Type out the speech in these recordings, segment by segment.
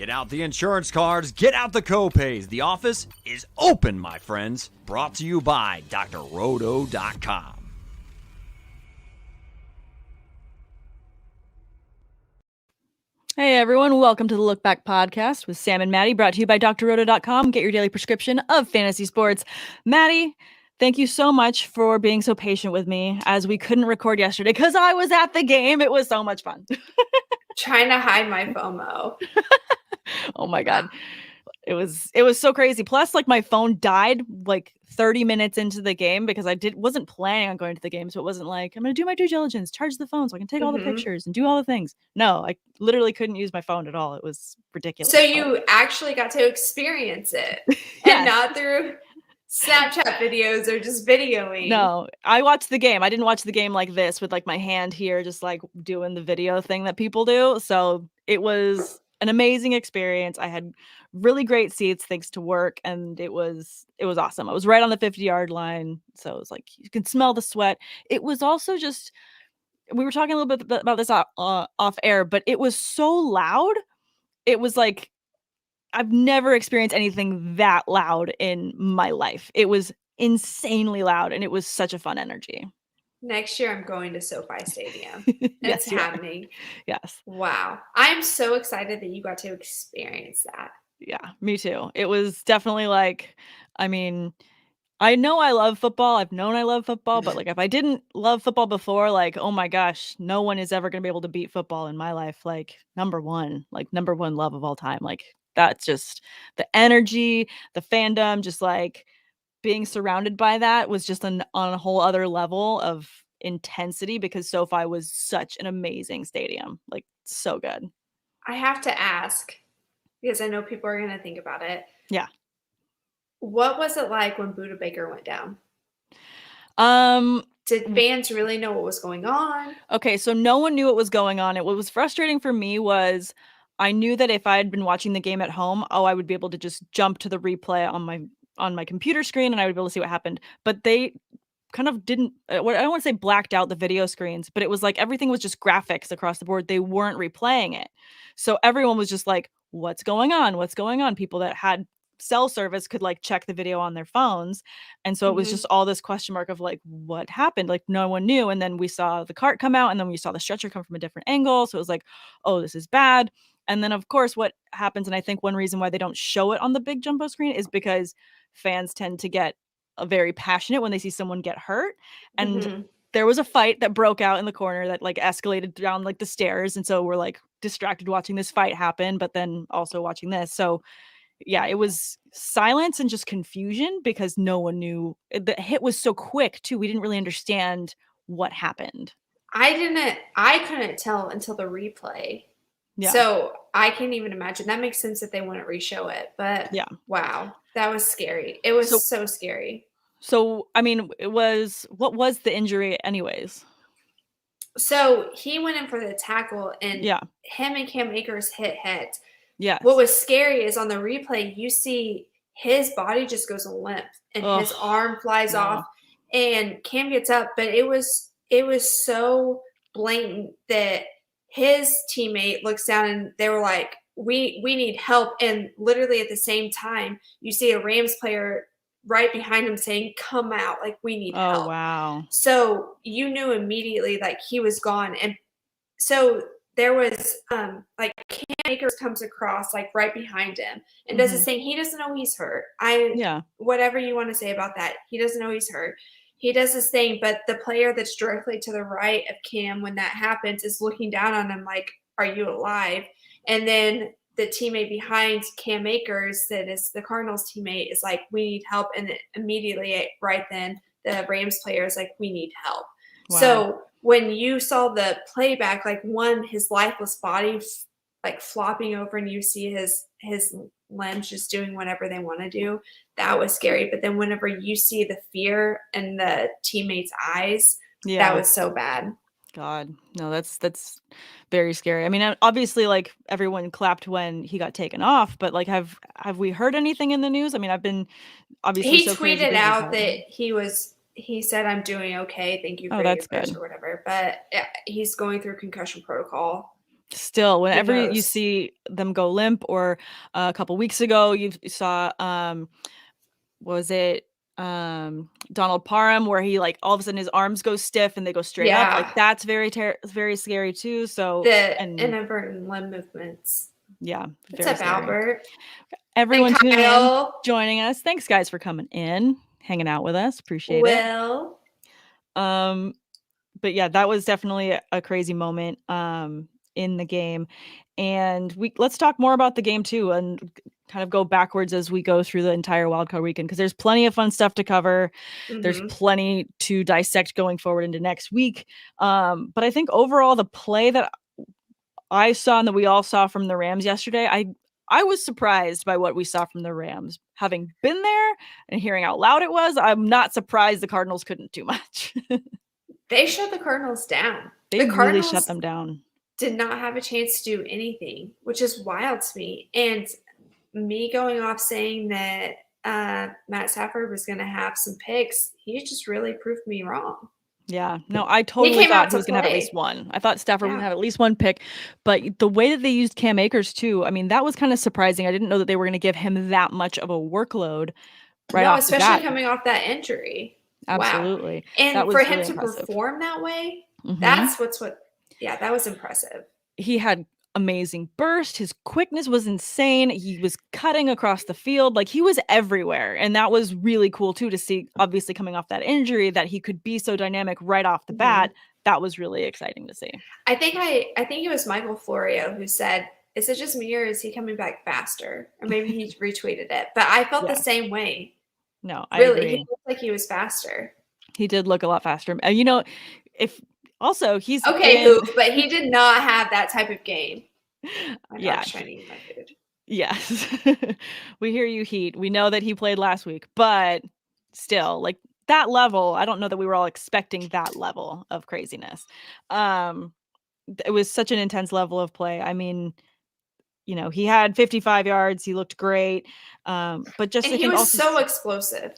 Get out the insurance cards, get out the copays. The office is open, my friends. Brought to you by drroto.com. Hey everyone, welcome to the Look Back podcast with Sam and Maddie, brought to you by drroto.com. Get your daily prescription of fantasy sports. Maddie, thank you so much for being so patient with me as we couldn't record yesterday because I was at the game. It was so much fun. Trying to hide my FOMO. Oh my God. It was so crazy. Plus, like, my phone died like 30 minutes into the game because I wasn't planning on going to the game. So it wasn't like, I'm going to do my due diligence, charge the phone so I can take all the pictures and do all the things. No, I literally couldn't use my phone at all. It was ridiculous. So you actually got to experience it and not through Snapchat videos or just videoing. No, I watched the game. I didn't watch the game like this with like my hand here, just like doing the video thing that people do. So it was an amazing experience. I had really great seats thanks to work, and it was awesome. I was right on the 50-yard line, so it was like you can smell the sweat. It was also just, we were talking a little bit about this off air, but it was so loud. It was like I've never experienced anything that loud in my life. It was insanely loud, and it was such a fun energy. Next year, I'm going to SoFi Stadium. Yes, It's happening. Yes. Wow. I'm so excited that you got to experience that. Yeah, me too. It was definitely like, I mean, I know I love football. I've known I love football, but like if I didn't love football before, like, oh my gosh, no one is ever going to be able to beat football in my life. Like number one love of all time. Like that's just the energy, the fandom, just like being surrounded by that was just on a whole other level of intensity because SoFi was such an amazing stadium. Like so good. I have to ask, because I know people are going to think about it. Yeah. What was it like when Buda Baker went down? Did fans really know what was going on? Okay, so no one knew what was going on. What was frustrating for me was I knew that if I had been watching the game at home, I would be able to just jump to the replay on my computer screen and I would be able to see what happened. But they kind of didn't, I don't want to say blacked out the video screens, but it was like everything was just graphics across the board. They weren't replaying it. So everyone was just like, what's going on? What's going on? People that had cell service could like check the video on their phones. And so it was just all this question mark of like, what happened? Like no one knew. And then we saw the cart come out and then we saw the stretcher come from a different angle. So it was like, oh, this is bad. And then of course what happens, and I think one reason why they don't show it on the big jumbo screen is because fans tend to get very passionate when they see someone get hurt. And there was a fight that broke out in the corner that like escalated down like the stairs. And so we're like distracted watching this fight happen, but then also watching this. So yeah, it was silence and just confusion because no one knew. The hit was so quick too. We didn't really understand what happened. I couldn't tell until the replay. Yeah. So I can't even imagine. That makes sense that they wouldn't re-show it. But yeah, wow, that was scary. It was so scary. So, I mean, what was the injury anyways? So he went in for the tackle and him and Cam Akers hit heads. Yeah. What was scary is on the replay, you see his body just goes limp and his arm flies off and Cam gets up, but it was so blatant that his teammate looks down and they were like, we need help. And literally at the same time, you see a Rams player right behind him saying, come out, like we need help. Oh, wow. So you knew immediately like he was gone. And so there was like Cam Akers comes across like right behind him and does this thing. He doesn't know he's hurt. Whatever you want to say about that, he doesn't know he's hurt. He does this thing, but the player that's directly to the right of Cam when that happens is looking down on him like, are you alive? And then the teammate behind Cam Akers that is the Cardinals teammate is like, we need help. And immediately right then the Rams player is like, we need help. Wow. So when you saw the playback, like his lifeless body like flopping over and you see his limbs just doing whatever they want to do, that was scary. But then whenever you see the fear in the teammates' eyes, that was so bad. God, no, that's very scary. I mean, obviously, like everyone clapped when he got taken off, but like, have we heard anything in the news? I mean, I've been obviously. He tweeted out that he said, "I'm doing okay. Thank you for your prayers," or whatever. But he's going through concussion protocol. Still, whenever you knows? see them go limp, or a couple weeks ago, you saw, was it Donald Parham, where he like all of a sudden his arms go stiff and they go straight up. Like Yeah. that's very scary too. So, The and inadvertent limb movements. yeah, What's very up, scary. Albert? Everyone And tuning in, Kyle. joining us. Thanks guys for coming in, hanging out with us. Appreciate it. Will. But yeah, that was definitely a crazy moment in the game. And let's talk more about the game too, and kind of go backwards as we go through the entire wildcard weekend, because there's plenty of fun stuff to cover. There's plenty to dissect going forward into next week. But I think overall the play that I saw and that we all saw from the Rams yesterday, I was surprised by what we saw from the Rams. Having been there and hearing how loud it was, I'm not surprised the Cardinals couldn't do much. They shut the Cardinals down. They the really shut them down. Did not have a chance to do anything, which is wild to me. And me going off saying that Matt Stafford was going to have some picks, he just really proved me wrong. Yeah, no, I totally thought he was going to have at least one. I thought Stafford was going to have at least one pick, but the way that they used Cam Akers too, I mean, that was kind of surprising. I didn't know that they were going to give him that much of a workload right off the bat. Especially coming off that injury. Absolutely. Wow. And that was for him really to impressive. perform that way, that's that was impressive. He had amazing burst. His quickness was insane. He was cutting across the field. Like he was everywhere. And that was really cool too, to see, obviously coming off that injury, that he could be so dynamic right off the bat. That was really exciting to see. I think it was Michael Florio who said, is it just me or is he coming back faster? Or maybe he retweeted it. But I felt the same way. No, I agree. He looked like he was faster. He did look a lot faster. And he's but he did not have that type of game. My dog's trying to eat my food. Yes. We hear you, Heat. We know that he played last week, but still, like that level, I don't know that we were all expecting that level of craziness. It was such an intense level of play. I mean, he had 55 yards. He looked great. But he was so explosive.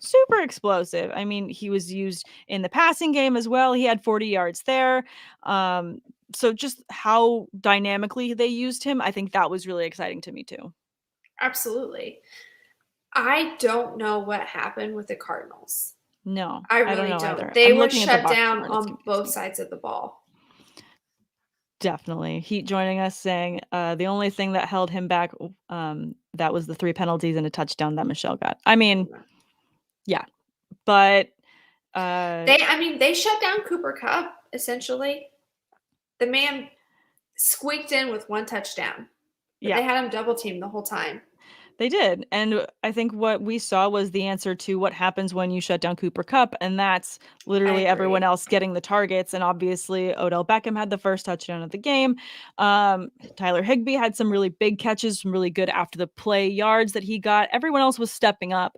Super explosive. I mean, he was used in the passing game as well. He had 40 yards there. So just how dynamically they used him, I think that was really exciting to me too. Absolutely. I don't know what happened with the Cardinals. No, I really don't. Either. They were shut down on both sides of the ball. Definitely. Heat joining us saying the only thing that held him back, that was the 3 penalties and a touchdown that Michelle got. I mean, yeah, but they shut down Cooper Kupp, essentially. The man squeaked in with 1 touchdown. But they had him double teamed the whole time. They did. And I think what we saw was the answer to what happens when you shut down Cooper Kupp, and that's literally everyone else getting the targets. And obviously Odell Beckham had the first touchdown of the game. Tyler Higbee had some really big catches, some really good after the play yards that he got. Everyone else was stepping up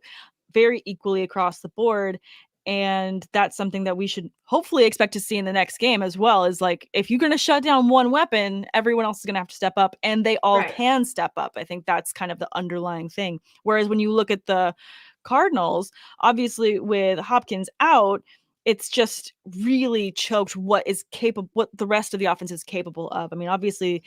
very equally across the board. And that's something that we should hopefully expect to see in the next game as well, is like, if you're going to shut down one weapon, everyone else is going to have to step up, and they all can step up. I think that's kind of the underlying thing. Whereas when you look at the Cardinals, obviously with Hopkins out, it's just really choked what the rest of the offense is capable of. I mean, obviously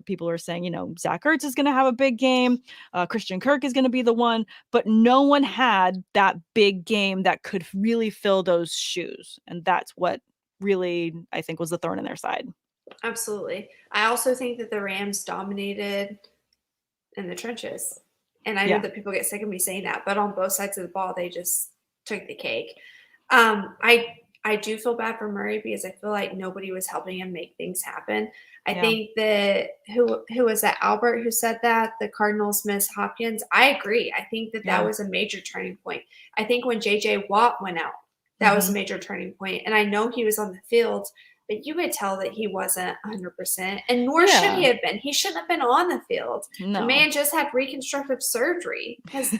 people are saying, Zach Ertz is going to have a big game. Christian Kirk is going to be the one, but no one had that big game that could really fill those shoes. And that's what really, I think, was the thorn in their side. Absolutely. I also think that the Rams dominated in the trenches. And I know that people get sick of me saying that, but on both sides of the ball, they just took the cake. I do feel bad for Murray because I feel like nobody was helping him make things happen. I think that who was that, Albert, who said that the Cardinals miss Hopkins? I agree. I think that was a major turning point. I think when JJ Watt went out, that was a major turning point. And I know he was on the field, but you could tell that he wasn't 100%, and nor should he have been. He shouldn't have been on the field. No. The man just had reconstructive surgery. Has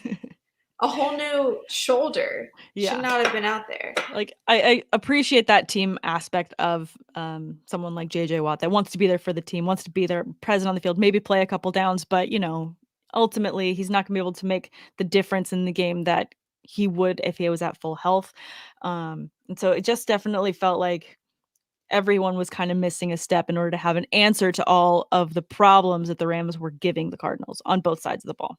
a whole new shoulder. Should not have been out there. Like, I appreciate that team aspect of someone like JJ Watt that wants to be there for the team, wants to be there present on the field, maybe play a couple downs, but ultimately he's not gonna be able to make the difference in the game that he would if he was at full health. And so it just definitely felt like everyone was kind of missing a step in order to have an answer to all of the problems that the Rams were giving the Cardinals on both sides of the ball.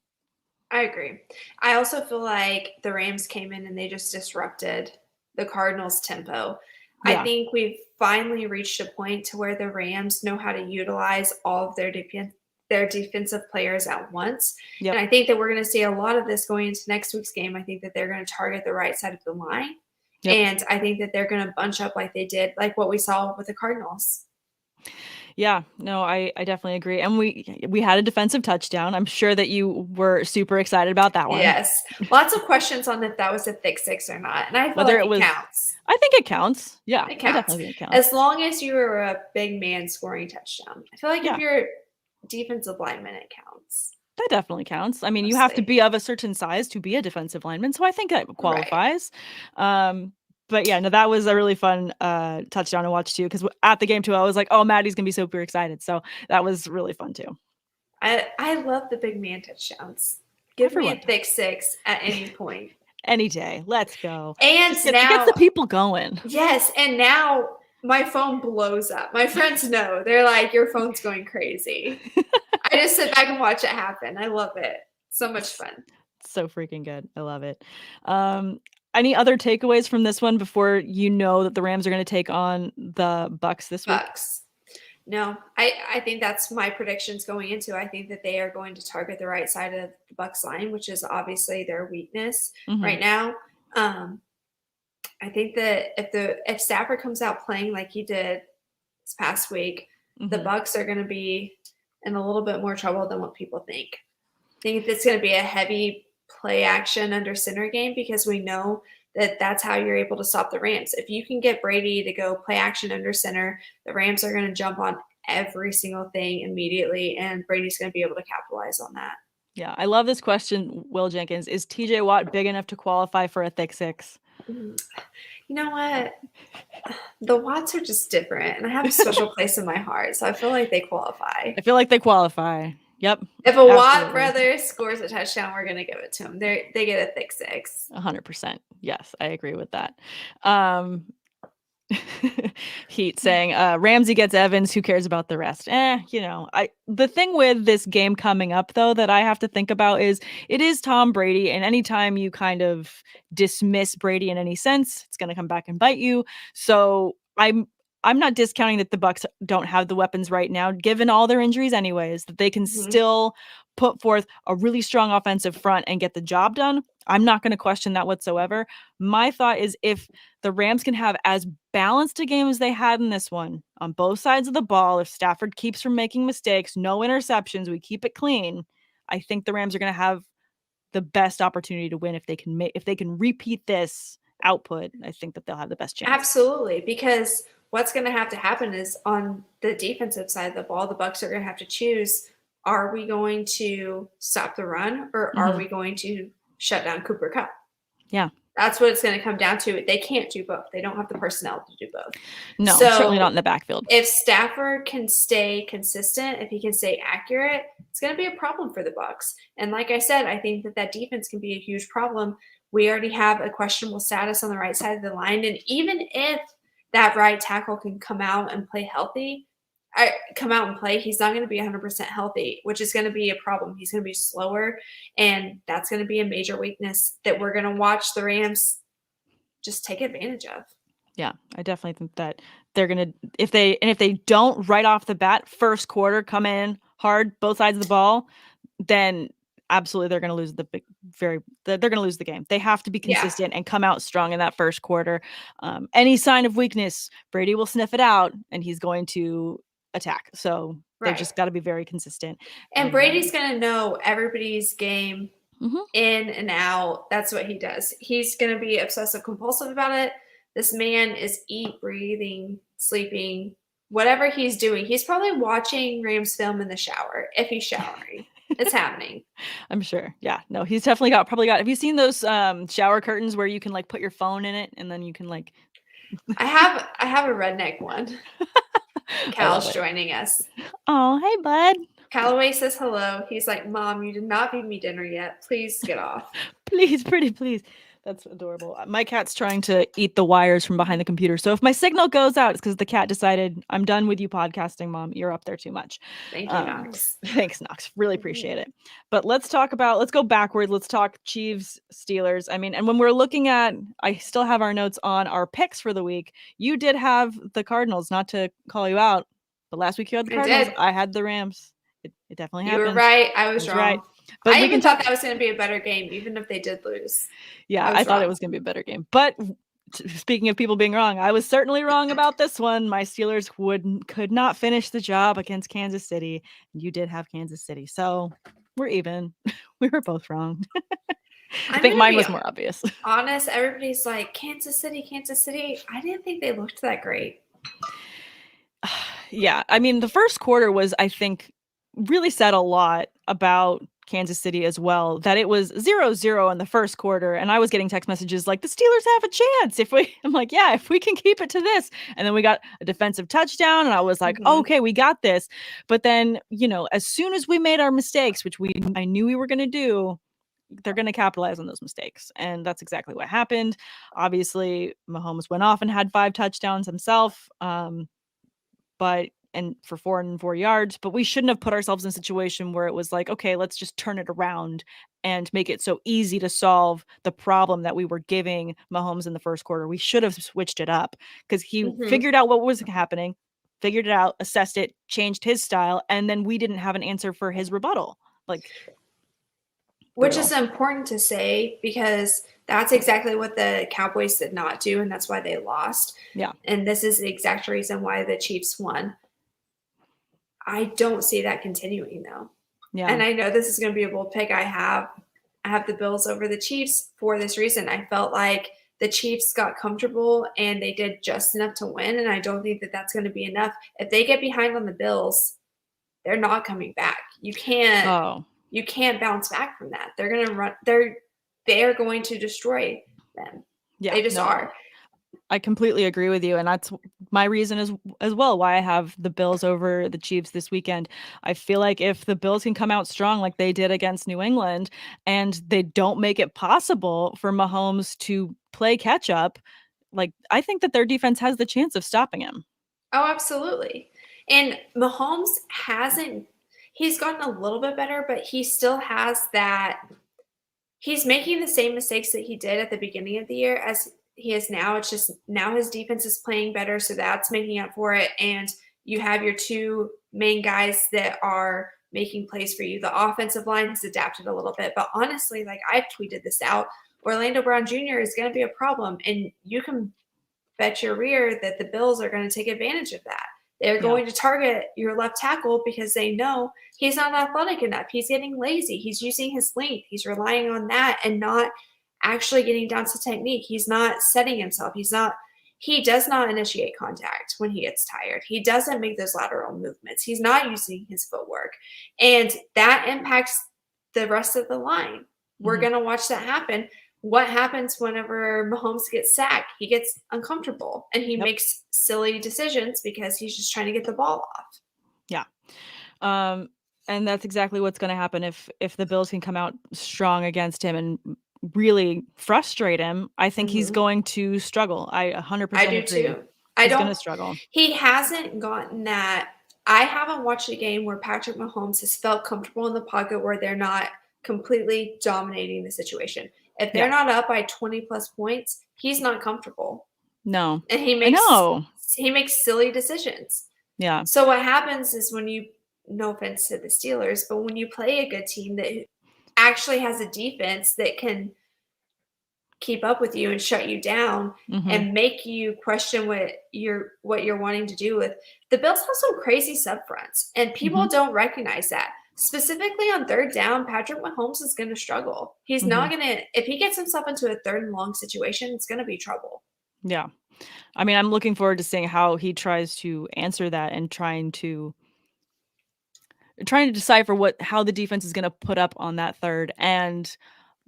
I agree. I also feel like the Rams came in and they just disrupted the Cardinals' tempo. Yeah. I think we've finally reached a point to where the Rams know how to utilize all of their defensive players at once. Yep. And I think that we're going to see a lot of this going into next week's game. I think that they're going to target the right side of the line. Yep. And I think that they're going to bunch up like they did, like what we saw with the Cardinals. Yeah, no, I definitely agree. And we had a defensive touchdown. I'm sure that you were super excited about that one. Yes. Lots of questions on if that was a thick six or not. And I feel Whether like it counts. I think it counts. Yeah, it counts. I definitely think it counts. As long as you were a big man scoring touchdown. I feel like if you're defensive lineman, it counts. That definitely counts. I mean, you have to be of a certain size to be a defensive lineman, so I think that qualifies. Right. But yeah, no, that was a really fun touchdown to watch too. Because at the game too, I was like, "Oh, Maddie's gonna be super excited." So that was really fun too. I love the big man touchdowns. Give me a thick six at any point, any day. Let's go. And it gets the people going. Yes, and now my phone blows up. My friends know. They're like, "Your phone's going crazy." I just sit back and watch it happen. I love it. So much fun. So freaking good. I love it. Any other takeaways from this one before you know that the Rams are going to take on the Bucs this week? Bucs. No, I think that's my predictions going into. I think that they are going to target the right side of the Bucs line, which is obviously their weakness right now. I think that if Stafford comes out playing like he did this past week, the Bucs are going to be in a little bit more trouble than what people think. I think it's going to be a heavy play action under center game because we know that that's how you're able to stop the Rams. If you can get Brady to go play action under center, the Rams are going to jump on every single thing immediately, and Brady's going to be able to capitalize on that. Yeah, I love this question, Will Jenkins. Is TJ Watt big enough to qualify for a thick six? You know what? The Watts are just different, and I have a special place in my heart, so I feel like they qualify. Yep. If a Watt brother scores a touchdown, we're going to give it to him. They get a thick six. 100%. Yes, I agree with that. Heat saying, Ramsey gets Evans. Who cares about the rest? The thing with this game coming up, though, that I have to think about is it is Tom Brady. And anytime you kind of dismiss Brady in any sense, it's going to come back and bite you. So I'm not discounting that the Bucs don't have the weapons right now, given all their injuries anyways, that they can still put forth a really strong offensive front and get the job done. I'm not going to question that whatsoever. My thought is if the Rams can have as balanced a game as they had in this one on both sides of the ball, if Stafford keeps from making mistakes, no interceptions, we keep it clean, I think the Rams are going to have the best opportunity to win if they can repeat this output. I think that they'll have the best chance. Absolutely, because what's going to have to happen is on the defensive side of the ball, the Bucs are going to have to choose: are we going to stop the run, or are we going to shut down Cooper Kupp? Yeah. That's what it's going to come down to. They can't do both. They don't have the personnel to do both. No, certainly not in the backfield. If Stafford can stay consistent, if he can stay accurate, it's going to be a problem for the Bucs. And like I said, I think that defense can be a huge problem. We already have a questionable status on the right side of the line. And even if that right tackle can come out and play, he's not going to be 100% healthy, which is going to be a problem. He's going to be slower, and that's going to be a major weakness that we're going to watch the Rams just take advantage of. Yeah, I definitely think that they're going to, if they don't right off the bat, first quarter, come in hard, both sides of the ball, then absolutely they're going to lose they're going to lose the game. They have to be consistent and come out strong in that first quarter. Any sign of weakness, Brady will sniff it out, and he's going to attack. So they just got to be very consistent. And Brady's going to know everybody's game in and out. That's what he does. He's going to be obsessive compulsive about it. This man is eat, breathing, sleeping, whatever he's doing. He's probably watching Rams film in the shower if he's showering. It's happening. I'm sure. Yeah. No, he's definitely probably got. Have you seen those shower curtains where you can like put your phone in it and then you can like? I have a redneck one. Cal's joining us. Oh, hey, bud. Callaway says hello. He's like, Mom, you did not feed me dinner yet. Please get off. Please, pretty please. That's adorable. My cat's trying to eat the wires from behind the computer. So if my signal goes out, it's because the cat decided, I'm done with you podcasting, Mom. You're up there too much. Thank you, Knox. Thanks, Knox. Really appreciate it. But let's go backwards. Let's talk Chiefs, Steelers. I mean, and when we're looking at, I still have our notes on our picks for the week. You did have the Cardinals, not to call you out, but last week you had the Cardinals. I had the Rams. It definitely happened. You were right. I was wrong. Right. But I even thought that was going to be a better game, even if they did lose. Yeah, I thought it was going to be a better game. But speaking of people being wrong, I was certainly wrong about this one. My Steelers could not finish the job against Kansas City. You did have Kansas City. So we're even. We were both wrong. I think mine was more obvious. Honest, everybody's like, Kansas City, Kansas City. I didn't think they looked that great. Yeah, I mean, the first quarter was, I think, really said a lot about Kansas City as well, that it was 0-0 in the first quarter. And I was getting text messages like, the Steelers have a chance. I'm like, yeah, if we can keep it to this. And then we got a defensive touchdown and I was like, okay, we got this. But then, as soon as we made our mistakes, which I knew we were going to do, they're going to capitalize on those mistakes. And that's exactly what happened. Obviously, Mahomes went off and had 5 touchdowns himself. And for 404 yards, but we shouldn't have put ourselves in a situation where it was like, okay, let's just turn it around and make it so easy to solve the problem that we were giving Mahomes in the first quarter. We should have switched it up because he figured out what was happening, figured it out, assessed it, changed his style, and then we didn't have an answer for his rebuttal. Which is important to say because that's exactly what the Cowboys did not do, and that's why they lost. Yeah. And this is the exact reason why the Chiefs won. I don't see that continuing though. Yeah. And I know this is going to be a bold pick. I have the Bills over the Chiefs for this reason. I felt like the Chiefs got comfortable and they did just enough to win, and I don't think that that's going to be enough. If they get behind on the Bills, they're not coming back. You can't bounce back from that. They're going to run. They are going to destroy them. Yeah, they just are. I completely agree with you. And that's my reason as well why I have the Bills over the Chiefs this weekend. I feel like if the Bills can come out strong like they did against New England and they don't make it possible for Mahomes to play catch up, I think that their defense has the chance of stopping him. Oh, absolutely. And Mahomes he's gotten a little bit better, but he still has that. He's making the same mistakes that he did at the beginning of the year as he is now. It's just now his defense is playing better, so that's making up for it. And you have your 2 main guys that are making plays for you. The offensive line has adapted a little bit, but honestly, I've tweeted this out, Orlando Brown Jr. is going to be a problem, and you can bet your rear that the Bills are going to take advantage of that. They're going to target your left tackle because they know he's not athletic enough. He's getting lazy. He's using his length. He's relying on that and not actually getting down to technique. He's not setting himself. He does not initiate contact when he gets tired. He doesn't make those lateral movements. He's not using his footwork. And that impacts the rest of the line. We're going to watch that happen. What happens whenever Mahomes gets sacked? He gets uncomfortable and he makes silly decisions because he's just trying to get the ball off. Yeah. And that's exactly what's going to happen if the Bills can come out strong against him and really frustrate him. I think he's going to struggle. I 100% agree. Too. He's going to struggle. He hasn't gotten that. I haven't watched a game where Patrick Mahomes has felt comfortable in the pocket where they're not completely dominating the situation. If they're not up by 20 plus points, he's not comfortable. No. And he makes silly decisions. Yeah. So what happens is no offense to the Steelers, but when you play a good team that actually has a defense that can keep up with you and shut you down and make you question what you're wanting to do with, the Bills have some crazy subfronts and people don't recognize that. Specifically on 3rd down, Patrick Mahomes is going to struggle. He's not going to – if he gets himself into a 3rd and long situation, it's going to be trouble. Yeah. I mean, I'm looking forward to seeing how he tries to answer that and trying to decipher how the defense is going to put up on that 3rd and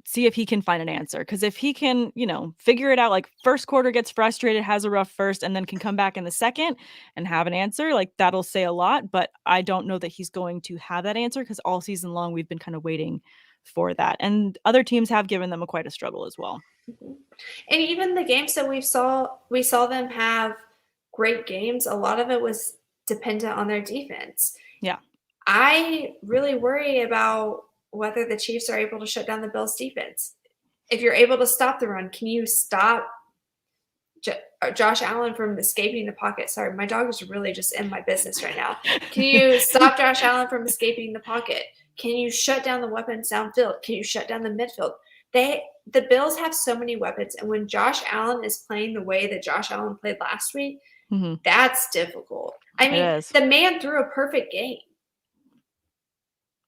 see if he can find an answer. Because if he can, figure it out, first quarter gets frustrated, has a rough first, and then can come back in the second and have an answer, that'll say a lot. But I don't know that he's going to have that answer because all season long we've been kind of waiting for that. And other teams have given them quite a struggle as well. Mm-hmm. And even the games that we saw them have great games. A lot of it was dependent on their defense. Yeah. I really worry about whether the Chiefs are able to shut down the Bills' defense. If you're able to stop the run, can you stop Josh Allen from escaping the pocket? Sorry, my dog is really just in my business right now. Can you stop Josh Allen from escaping the pocket? Can you shut down the weapons downfield? Can you shut down the midfield? The Bills have so many weapons, and when Josh Allen is playing the way that Josh Allen played last week, that's difficult. I mean, the man threw a perfect game.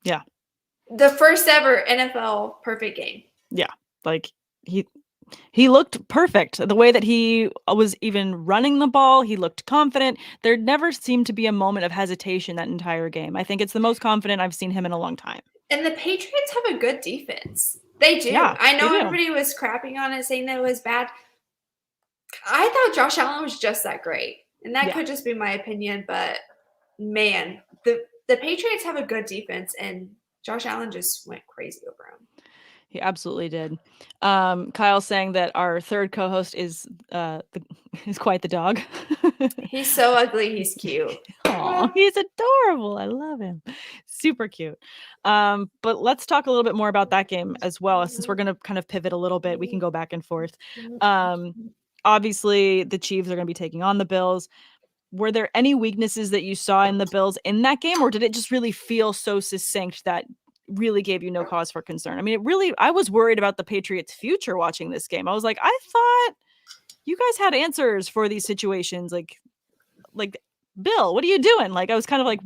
Yeah. The first ever NFL perfect game. Yeah. Like he looked perfect. The way that he was even running the ball, he looked confident. There never seemed to be a moment of hesitation that entire game. I think it's the most confident I've seen him in a long time. And the Patriots have a good defense. They do. Yeah, I know everybody was crapping on it, saying that it was bad. I thought Josh Allen was just that great. And that could just be my opinion, but man, the Patriots have a good defense, and Josh Allen just went crazy over him. He absolutely did. Kyle's saying that our third co-host is quite the dog. He's so ugly. He's cute. Aw, he's adorable. I love him. Super cute. But let's talk a little bit more about that game as well. Since we're going to kind of pivot a little bit, we can go back and forth. Obviously, the Chiefs are going to be taking on the Bills. Were there any weaknesses that you saw in the Bills in that game, or did it just really feel so succinct that really gave you no cause for concern? I mean, I was worried about the Patriots' future watching this game. I was like, I thought you guys had answers for these situations. Like, Bill, what are you doing? Like, I was kind of like,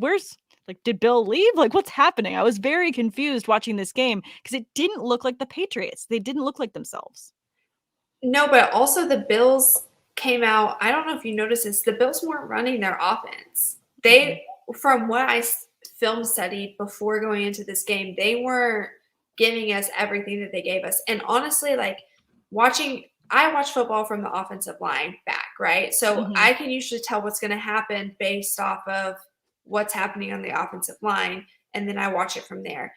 did Bill leave? Like, what's happening? I was very confused watching this game because it didn't look like the Patriots. They didn't look like themselves. No, but also the Bills came out. I don't know if you noticed this. The Bills weren't running their offense. From what I film studied before going into this game, they weren't giving us everything that they gave us. And honestly, like I watch football from the offensive line back, right? So I can usually tell what's going to happen based off of what's happening on the offensive line, and then I watch it from there.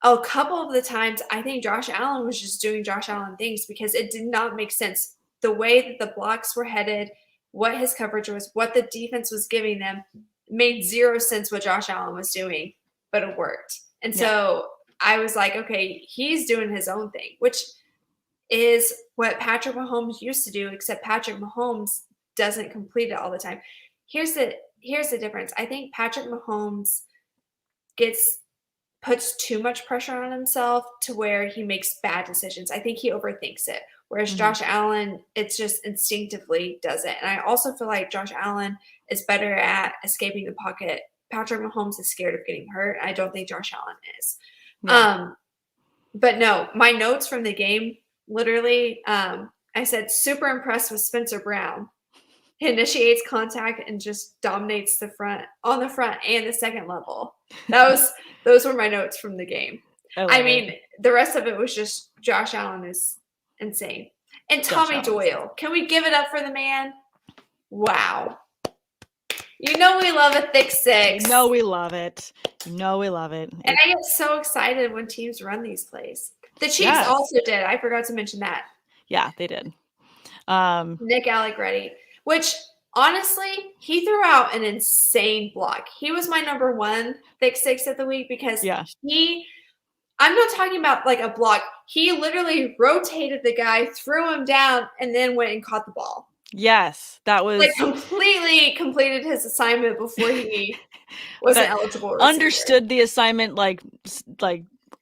A couple of the times, I think Josh Allen was just doing Josh Allen things because it did not make sense. The way that the blocks were headed, what his coverage was, what the defense was giving them, made zero sense what Josh Allen was doing, but it worked. And so I was like, okay, he's doing his own thing, which is what Patrick Mahomes used to do, except Patrick Mahomes doesn't complete it all the time. Here's the difference. I think Patrick Mahomes puts too much pressure on himself to where he makes bad decisions. I think he overthinks it. Whereas Josh Allen, it's just instinctively does it. And I also feel like Josh Allen is better at escaping the pocket. Patrick Mahomes is scared of getting hurt. I don't think Josh Allen is. Yeah. But no, my notes from the game, literally, I said, super impressed with Spencer Brown. He initiates contact and just dominates on the front and the second level. Those were my notes from the game. I mean, the rest of it was just Josh Allen is insane. And Tommy Doyle, can we give it up for the man? Wow. You know we love a thick six. You know we love it. And I get so excited when teams run these plays. The Chiefs also did. I forgot to mention that. Yeah, they did. Nick Allegretti, which honestly, he threw out an insane block. He was my number one thick six of the week because I'm not talking about like a block. He literally rotated the guy, threw him down, and then went and caught the ball. Yes, that was like completely completed his assignment before he wasn't eligible. Understood the assignment, like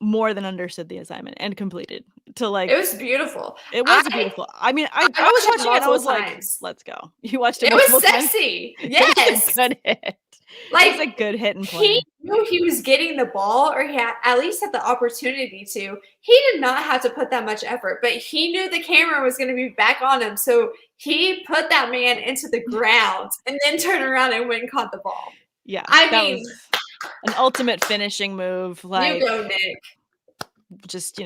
more than understood the assignment and completed. It was beautiful. It was beautiful. I mean, I was watching it and I was like, let's go. You watched it multiple times? It was sexy. Yes. It was a good hit. It was a good hit and play. He knew he was getting the ball, or he at least had the opportunity to. He did not have to put that much effort, but he knew the camera was going to be back on him. So he put that man into the ground and then turned around and went and caught the ball. Yeah. I mean, was an ultimate finishing move. Like, you go, Nick. Just,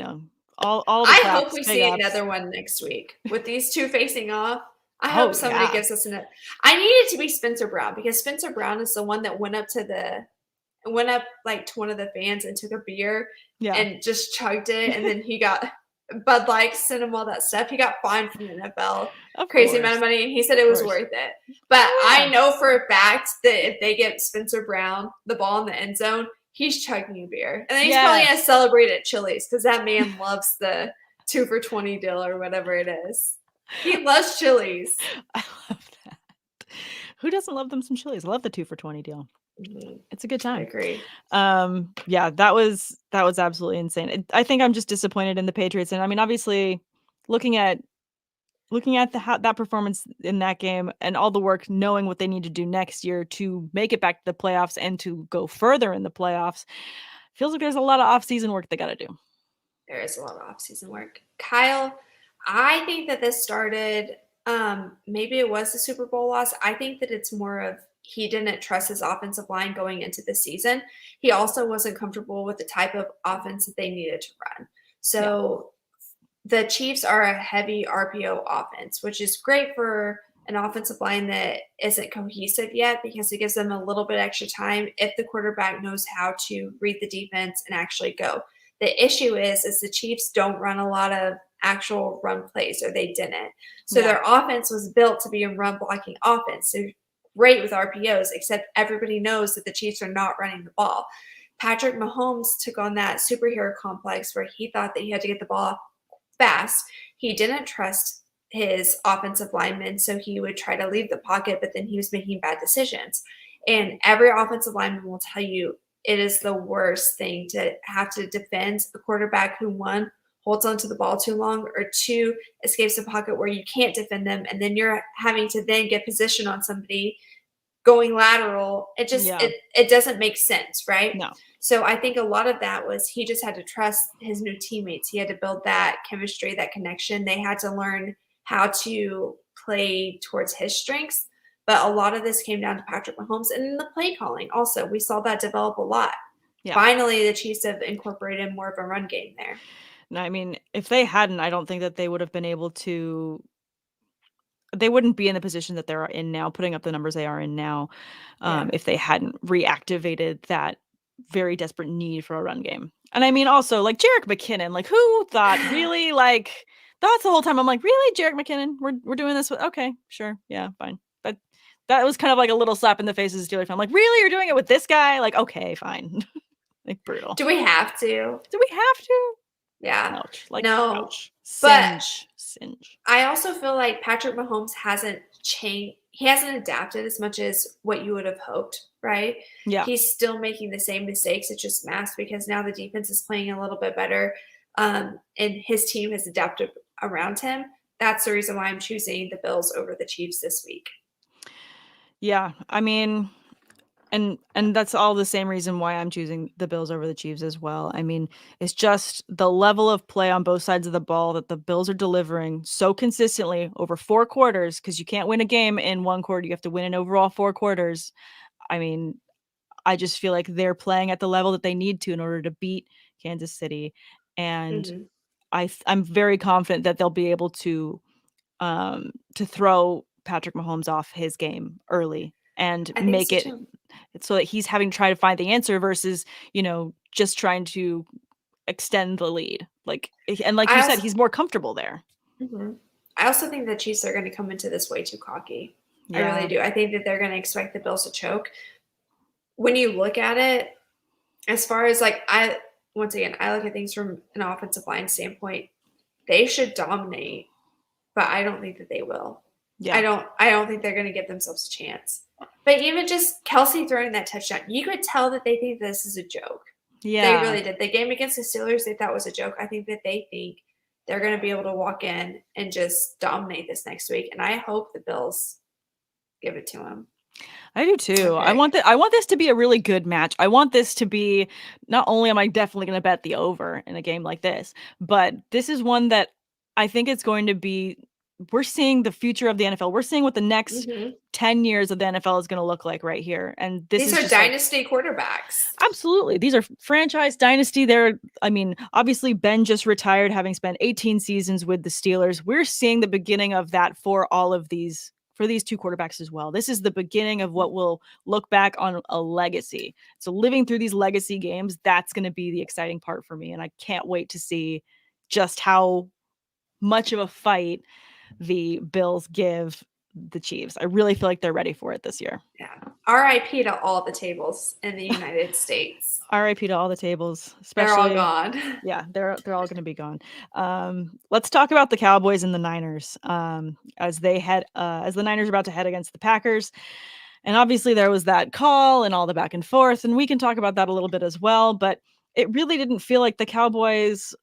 all the I hope we see another one next week with these two facing off. I hope somebody gives us I need it to be Spencer Brown, because Spencer Brown is the one that went up to one of the fans and took a beer and just chugged it, and then he got Bud Light sent him all that stuff. He got fined from the NFL, Crazy amount of money, and he said it was worth it. But I know for a fact that if they get Spencer Brown the ball in the end zone, he's chugging a beer. And then he's probably going to celebrate at Chili's because that man loves the 2 for $20 deal or whatever it is. He loves Chili's. I love that. Who doesn't love them some Chili's? I love the 2 for $20 deal. Mm-hmm. It's a good time. I agree. Yeah, that was absolutely insane. I think I'm just disappointed in the Patriots. And I mean, obviously, looking at that performance in that game and all the work, knowing what they need to do next year to make it back to the playoffs and to go further in the playoffs, feels like there's a lot of off-season work they got to do. There is a lot of off-season work. Kyle, I think that this started, maybe it was the Super Bowl loss. I think that it's more of he didn't trust his offensive line going into the season. He also wasn't comfortable with the type of offense that they needed to run. So the Chiefs are a heavy RPO offense, which is great for an offensive line that isn't cohesive yet because it gives them a little bit extra time if the quarterback knows how to read the defense and actually go. The issue is the Chiefs don't run a lot of actual run plays, or they didn't. So their offense was built to be a run blocking offense. So great with RPOs, except everybody knows that the Chiefs are not running the ball. Patrick Mahomes took on that superhero complex where he thought that he had to get the ball fast. He didn't trust his offensive linemen, so he would try to leave the pocket, but then he was making bad decisions. And every offensive lineman will tell you it is the worst thing to have to defend a quarterback who, one, holds onto the ball too long, or two, escapes the pocket where you can't defend them, and then you're having to then get position on somebody going lateral. It just it doesn't make sense, right? No. So I think a lot of that was he just had to trust his new teammates. He had to build that chemistry, that connection. They had to learn how to play towards his strengths. But a lot of this came down to Patrick Mahomes and the play calling also. We saw that develop a lot. Yeah. Finally, the Chiefs have incorporated more of a run game there. No, I mean, if they hadn't, I don't think that they would have been able to – they wouldn't be in the position that they're in now, putting up the numbers they are in now, if they hadn't reactivated that very desperate need for a run game. And I mean, also, like, Jerick McKinnon, like, who thought really, like – that's the whole time I'm like, really, Jerick McKinnon? We're doing this? Okay, sure, yeah, fine. But that was kind of like a little slap in the face as a Steelers fan. I'm like, really? You're doing it with this guy? Like, okay, fine. Like, brutal. Do we have to? Do we have to? Yeah. Ouch. Like, no. Ouch. Singe. I also feel like Patrick Mahomes hasn't changed. He hasn't adapted as much as what you would have hoped, right? Yeah. He's still making the same mistakes. It's just masked because now the defense is playing a little bit better, and his team has adapted around him. That's the reason why I'm choosing the Bills over the Chiefs this week. Yeah. I mean, and that's all the same reason why I'm choosing the Bills over the Chiefs as well. I mean, it's just the level of play on both sides of the ball that the Bills are delivering so consistently over 4 quarters, because you can't win a game in 1 quarter. You have to win in overall 4 quarters. I mean, I just feel like they're playing at the level that they need to in order to beat Kansas City. And I'm very confident that they'll be able to throw Patrick Mahomes off his game early and make it so that he's having to try to find the answer versus, just trying to extend the lead. Like you said, he's more comfortable there. Mm-hmm. I also think the Chiefs are going to come into this way too cocky. Yeah. I really do. I think that they're going to expect the Bills to choke. When you look at it, as far as I look at things from an offensive line standpoint, they should dominate, but I don't think that they will. Yeah. I don't think they're going to give themselves a chance. But even just Kelsey throwing that touchdown, you could tell that they think this is a joke. Yeah. They really did. The game against the Steelers, they thought was a joke. I think that they think they're going to be able to walk in and just dominate this next week. And I hope the Bills give it to them. I do too. Okay. I want this to be a really good match. I want this to be, not only am I definitely going to bet the over in a game like this, but this is one that I think it's going to be, we're seeing the future of the NFL. We're seeing what the next 10 years of the NFL is going to look like right here. And these are dynasty quarterbacks. Absolutely. These are franchise dynasty. Obviously Ben just retired, having spent 18 seasons with the Steelers. We're seeing the beginning of that for all of these, for these 2 quarterbacks as well. This is the beginning of what we'll look back on, a legacy. So living through these legacy games, that's going to be the exciting part for me. And I can't wait to see just how much of a fight the Bills give the Chiefs. I really feel like they're ready for it this year. Yeah. RIP to all the tables in the United States. RIP to all the tables, they're all especially gone. Yeah, they're all going to be gone. Let's talk about the Cowboys and the Niners as the Niners are about to head against the Packers. And obviously there was that call and all the back and forth, and we can talk about that a little bit as well, but it really didn't feel like the Cowboys,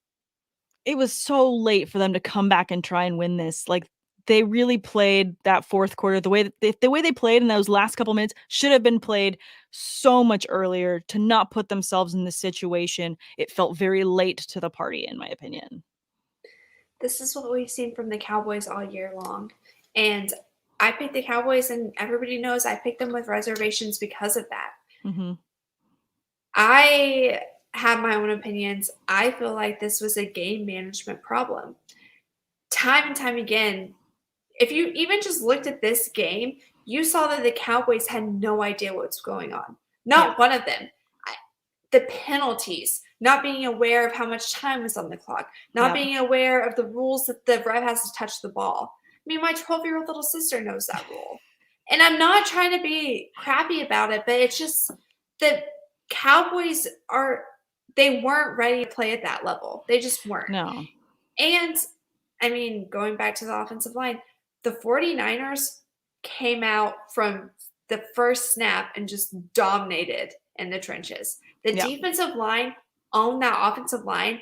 it was so late for them to come back and try and win this. Like, they really played that fourth quarter the way they played in those last couple minutes should have been played so much earlier to not put themselves in this situation. It felt very late to the party, in my opinion. This is what we've seen from the Cowboys all year long. And I picked the Cowboys, and everybody knows I picked them with reservations because of that. Mm-hmm. I have my own opinions. I feel like this was a game management problem. Time and time again, if you even just looked at this game, you saw that the Cowboys had no idea what's going on. Not one of them. The penalties, not being aware of how much time was on the clock, not being aware of the rules that the ref has to touch the ball. I mean, my 12-year-old little sister knows that rule. And I'm not trying to be crappy about it, but it's just the Cowboys they weren't ready to play at that level. They just weren't. No. And, I mean, going back to the offensive line, the 49ers came out from the first snap and just dominated in the trenches. The defensive line owned that offensive line,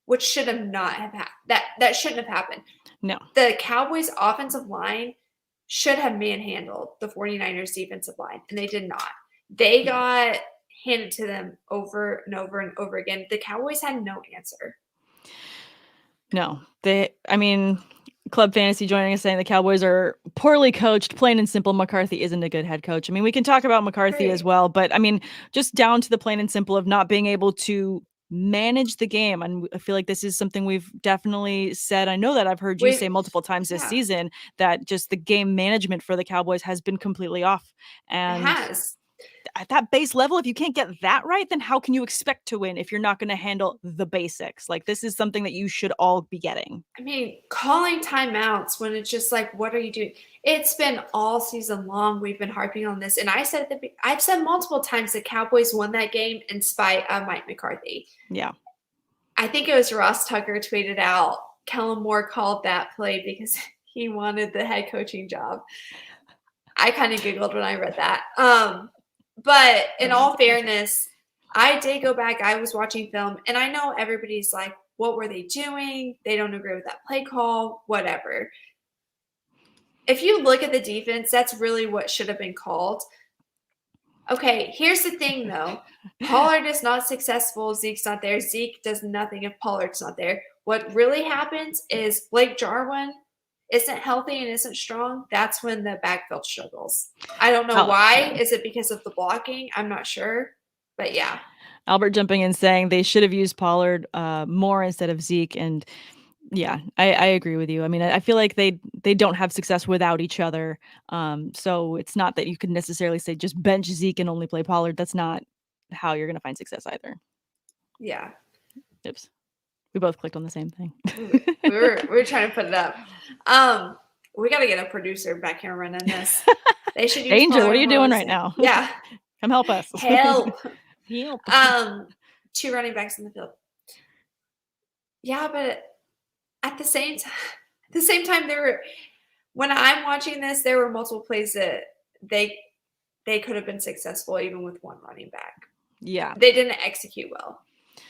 which should have not have that shouldn't have happened. No. The Cowboys offensive line should have manhandled the 49ers defensive line, and they did not. They got handed to them over and over and over again. The Cowboys had no answer. No. Club Fantasy joining us saying the Cowboys are poorly coached, plain and simple. McCarthy isn't a good head coach. I mean, we can talk about McCarthy as well, but I mean, just down to the plain and simple of not being able to manage the game. And I feel like this is something we've definitely said. I know that I've heard you say multiple times this season that just the game management for the Cowboys has been completely off. And it has. At that base level, if you can't get that right, then how can you expect to win if you're not going to handle the basics? Like, this is something that you should all be getting. I mean, calling timeouts when it's just like, what are you doing? It's been all season long. We've been harping on this. And I've said multiple times the Cowboys won that game in spite of Mike McCarthy. Yeah. I think it was Ross Tucker tweeted out, Kellen Moore called that play because he wanted the head coaching job. I kind of giggled when I read that. But in all fairness, I did go back. I was watching film, and I know everybody's like, what were they doing? They don't agree with that play call, whatever. If you look at the defense, that's really what should have been called. Okay, here's the thing, though. Pollard is not successful. Zeke's not there. Zeke does nothing if Pollard's not there. What really happens is Blake Jarwin isn't healthy and isn't strong. That's when the backfield struggles. I don't know why. Is it because of the blocking? I'm not sure. But yeah. Albert jumping in saying they should have used Pollard more instead of Zeke. And yeah, I agree with you. I mean, I feel like they don't have success without each other. So it's not that you could necessarily say just bench Zeke and only play Pollard. That's not how you're going to find success either. Yeah. Oops. We both clicked on the same thing. we were trying to put it up. We got to get a producer back here running this. They should use Angel, what are you doing right now? Yeah. Come help us. Help. Help. 2 running backs in the field. Yeah, but at the same time, when I'm watching this, there were multiple plays that they could have been successful even with one running back. Yeah. They didn't execute well.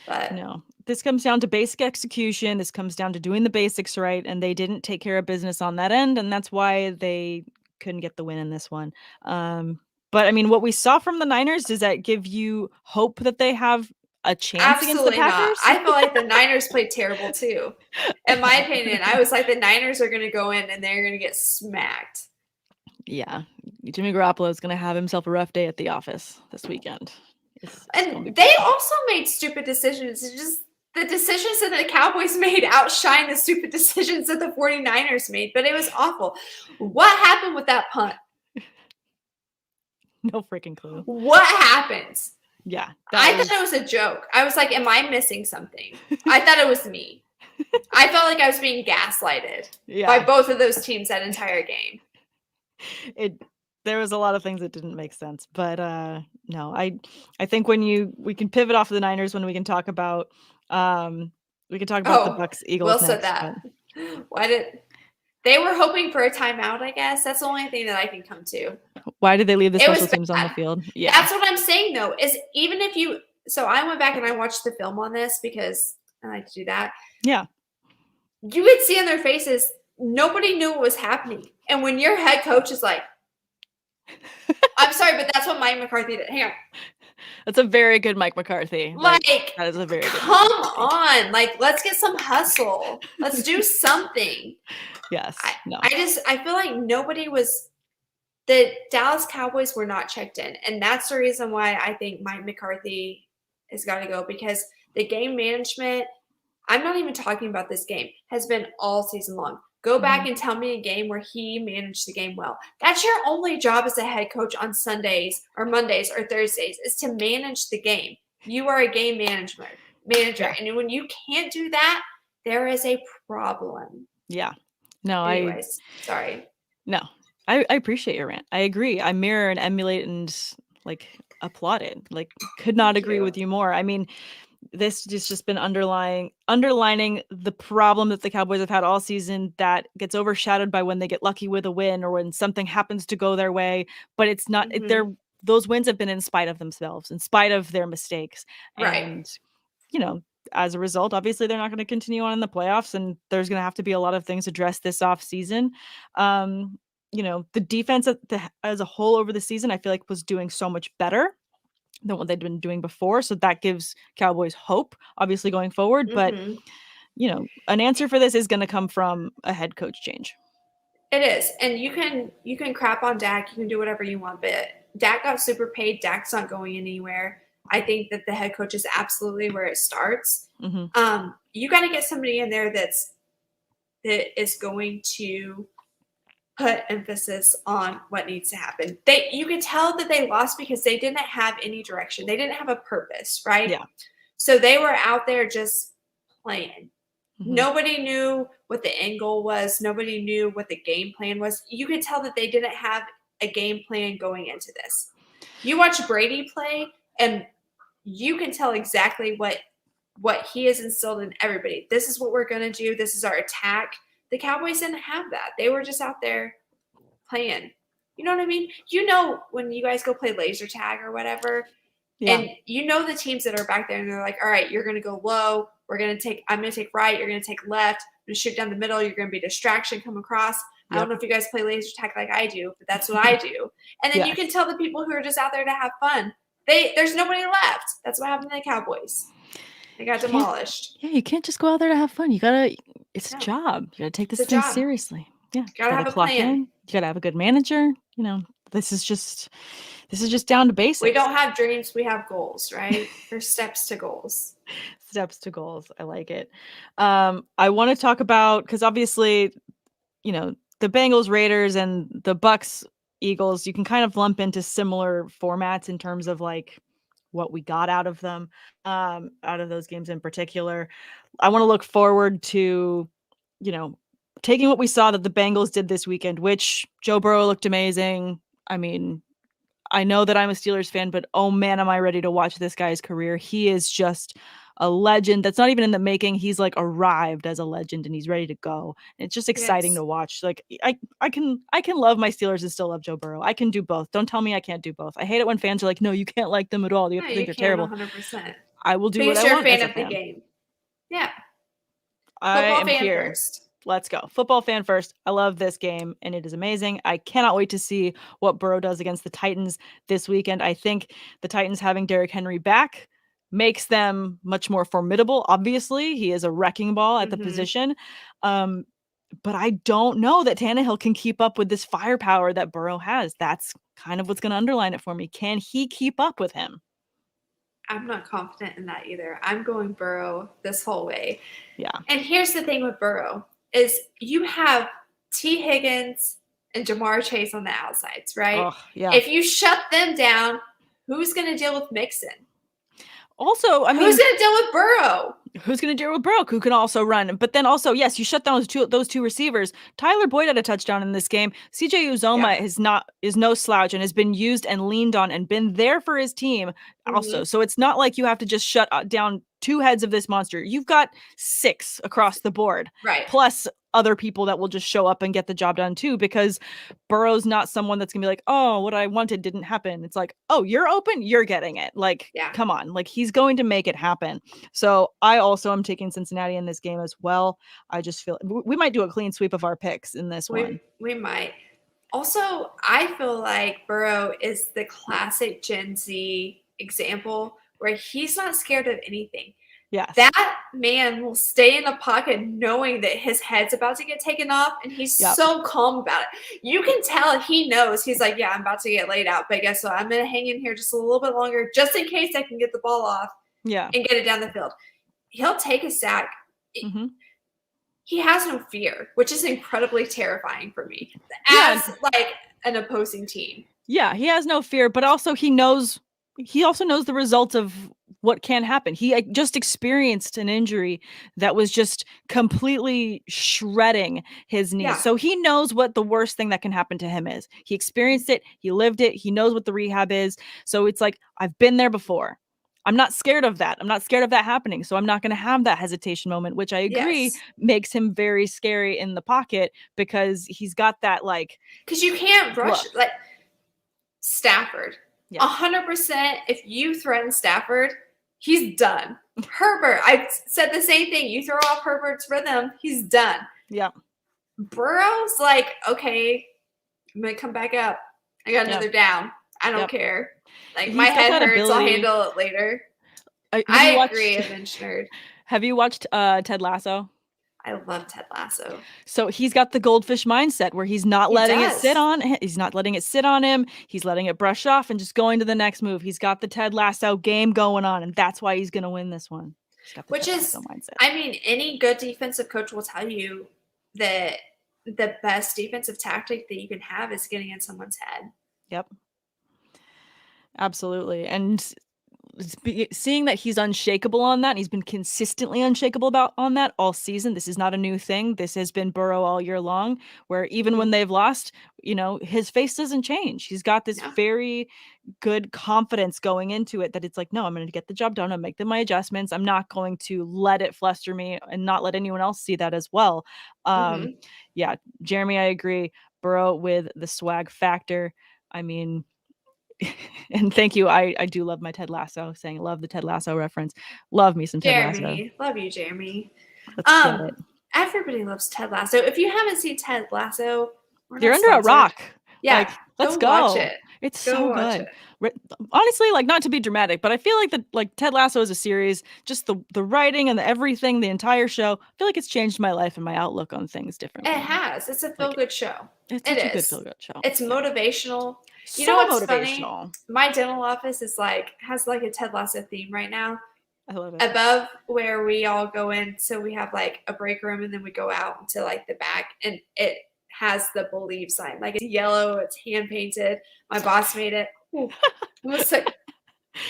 But no, this comes down to basic execution. This comes down to doing the basics right, and they didn't take care of business on that end, and that's why they couldn't get the win in this one. But I mean, what we saw from the Niners, does that give you hope that they have a chance against the Packers? Not. I feel like the Niners played terrible too. In my opinion, I was like, the Niners are going to go in and they're going to get smacked. Yeah, Jimmy Garoppolo is going to have himself a rough day at the office this weekend. And they also made stupid decisions. It's just the decisions that the Cowboys made outshine the stupid decisions that the 49ers made. But it was awful. What happened with that punt? No freaking clue. What happens? Yeah. I thought it was a joke. I was like, am I missing something? I thought it was me. I felt like I was being gaslighted by both of those teams that entire game. There was a lot of things that didn't make sense, but no, I think we can pivot off of the Niners when we can talk about the Bucks Eagles Will next. said that. They were hoping for a timeout, I guess. That's the only thing that I can come to. Why did they leave the special teams on the field? Yeah. That's what I'm saying, though, is even if you – so I went back and I watched the film on this because I like to do that. Yeah. You could see on their faces, nobody knew what was happening. And when your head coach is like, I'm sorry, but that's what Mike McCarthy did. Hang on. That's a very good Mike McCarthy. Like that is a very good come on. Like, let's get some hustle. Let's do something. Yes. I feel like nobody was – the Dallas Cowboys were not checked in. And that's the reason why I think Mike McCarthy has got to go, because the game management – I'm not even talking about this game – has been all season long. Go back and tell me a game where he managed the game well. That's your only job as a head coach on Sundays or Mondays or Thursdays, is to manage the game. You are a game manager. Yeah. And when you can't do that, there is a problem. Yeah. No, anyways, sorry. No, I appreciate your rant. I agree. I mirror and emulate and applaud it. Could not agree with you more. I mean, this has just been underlining the problem that the Cowboys have had all season, that gets overshadowed by when they get lucky with a win or when something happens to go their way. But it's not those wins have been in spite of themselves, in spite of their mistakes. Right. And, as a result, obviously they're not going to continue on in the playoffs, and there's going to have to be a lot of things addressed this off season. The defense as a whole over the season, I feel like was doing so much better than what they'd been doing before. So that gives Cowboys hope, obviously, going forward. But, an answer for this is going to come from a head coach change. It is. And you can crap on Dak. You can do whatever you want. But Dak got super paid. Dak's not going anywhere. I think that the head coach is absolutely where it starts. Mm-hmm. You got to get somebody in there that is going to put emphasis on what needs to happen. You could tell that they lost because they didn't have any direction. They didn't have a purpose, right? Yeah. So they were out there just playing. Mm-hmm. Nobody knew what the end goal was. Nobody knew what the game plan was. You could tell that they didn't have a game plan going into this. You watch Brady play, and you can tell exactly what he has instilled in everybody. This is what we're going to do. This is our attack. The Cowboys didn't have that. They were just out there playing. You know what I mean? When you guys go play laser tag or whatever, and the teams that are back there, and they're like, all right, you're going to go low. I'm going to take right. You're going to take left. I'm going to shoot down the middle. You're going to be a distraction, come across. I don't know if you guys play laser tag like I do, but that's what I do. And then you can tell the people who are just out there to have fun. There's nobody left. That's what happened to the Cowboys. They got demolished. Yeah, you can't just go out there to have fun. It's a job. You gotta take this thing seriously. Yeah. You gotta have a plan. You gotta have a good manager. This is just down to basics. We don't have dreams, we have goals, right? There's steps to goals. Steps to goals. I like it. I want to talk about, because obviously, the Bengals, Raiders, and the Bucks, Eagles, you can kind of lump into similar formats in terms of what we got out of them, out of those games in particular. I want to look forward to, taking what we saw that the Bengals did this weekend, which Joe Burrow looked amazing. I mean, I know that I'm a Steelers fan, but oh man, am I ready to watch this guy's career. He is just a legend that's not even in the making. He's arrived as a legend and he's ready to go. And it's just exciting to watch. I can love my Steelers and still love Joe Burrow. I can do both. Don't tell me I can't do both. I hate it when fans are like, no, you can't like them at all. You have to think they're terrible. 100%. I will do what I want. You're a fan of the game. Yeah. Football fan first. Let's go. Football fan first. I love this game, and it is amazing. I cannot wait to see what Burrow does against the Titans this weekend. I think the Titans having Derrick Henry back makes them much more formidable. Obviously, he is a wrecking ball at the position. But I don't know that Tannehill can keep up with this firepower that Burrow has. That's kind of what's going to underline it for me. Can he keep up with him? I'm not confident in that either. I'm going Burrow this whole way. Yeah. And here's the thing with Burrow is you have T. Higgins and Jamar Chase on the outsides, right? Oh, yeah. If you shut them down, who's going to deal with Mixon? Also, I mean, who's going to deal with Burrow? Who's going to deal with Burrow, who can also run? But then also, yes, you shut down those two receivers. Tyler Boyd had a touchdown in this game. CJ Uzoma is no slouch and has been used and leaned on and been there for his team also. So it's not like you have to just shut down two heads of this monster. You've got 6 across the board, right? Plus other people that will just show up and get the job done too, because Burrow's not someone that's gonna be like, oh, what I wanted didn't happen. It's like, oh, you're open, you're getting it. Like, come on, like he's going to make it happen. So I also am taking Cincinnati in this game as well. I just feel we might do a clean sweep of our picks in this one. We might. Also, I feel like Burrow is the classic Gen Z example where he's not scared of anything. Yes. That man will stay in the pocket knowing that his head's about to get taken off, and he's so calm about it. You can tell he knows. He's like, yeah, I'm about to get laid out, but guess what? I'm going to hang in here just a little bit longer just in case I can get the ball off and get it down the field. He'll take a sack. He has no fear, which is incredibly terrifying for me as like an opposing team. Yeah, he has no fear, but also he also knows the results of what can happen. He just experienced an injury that was just completely shredding his knee. So he knows what the worst thing that can happen to him is. He experienced it. He lived it. He knows what the rehab is. So it's like, I've been there before. I'm not scared of that. I'm not scared of that happening. So I'm not going to have that hesitation moment, which I agree makes him very scary in the pocket because he's got that like. Because you can't rush like Stafford. 100%. If you threaten Stafford, he's done. Herbert, I said the same thing. You throw off Herbert's rhythm, he's done. Yeah. Burrow's like, okay, I'm going to come back up. I got another down. I don't care. Like, my head hurts. I'll handle it later. I agree, a bench nerd. Have you watched Ted Lasso? I love Ted Lasso. So he's got the goldfish mindset where he's not letting it sit on. He's not letting it sit on him. He's letting it brush off and just going to the next move. He's got the Ted Lasso game going on, and that's why he's going to win this one. Which is, I mean, any good defensive coach will tell you that the best defensive tactic that you can have is getting in someone's head. Yep. Absolutely. And seeing that he's unshakable on that, and he's been consistently unshakable on that all season. This is not a new thing. This has been Burrow all year long, where even when they've lost, his face doesn't change. He's got this very good confidence going into it that it's like, no, I'm going to get the job done. I'll make my adjustments. I'm not going to let it fluster me and not let anyone else see that as well. Yeah, Jeremy, I agree. Burrow with the swag factor. I mean, and thank you. I do love my Ted Lasso, saying love the Ted Lasso reference. Love me some Ted Lasso. Love you, Jeremy. Let's get it. Everybody loves Ted Lasso. If you haven't seen Ted Lasso, you're under a rock. Yeah, like, let's go. Watch it. It's so good. Honestly, like, not to be dramatic, but I feel like Ted Lasso is a series, just the writing and the everything, the entire show, I feel like it's changed my life and my outlook on things differently. It has. It's a feel-good show. It's a good feel-good show. It's motivational. You So know what's motivational. Funny? My dental office has like a Ted Lasso theme right now. I love it. Above where we all go in, so we have like a break room, and then we go out into like the back, and it has the believe sign. Like, it's yellow, it's hand painted. My boss made it. Ooh, it was like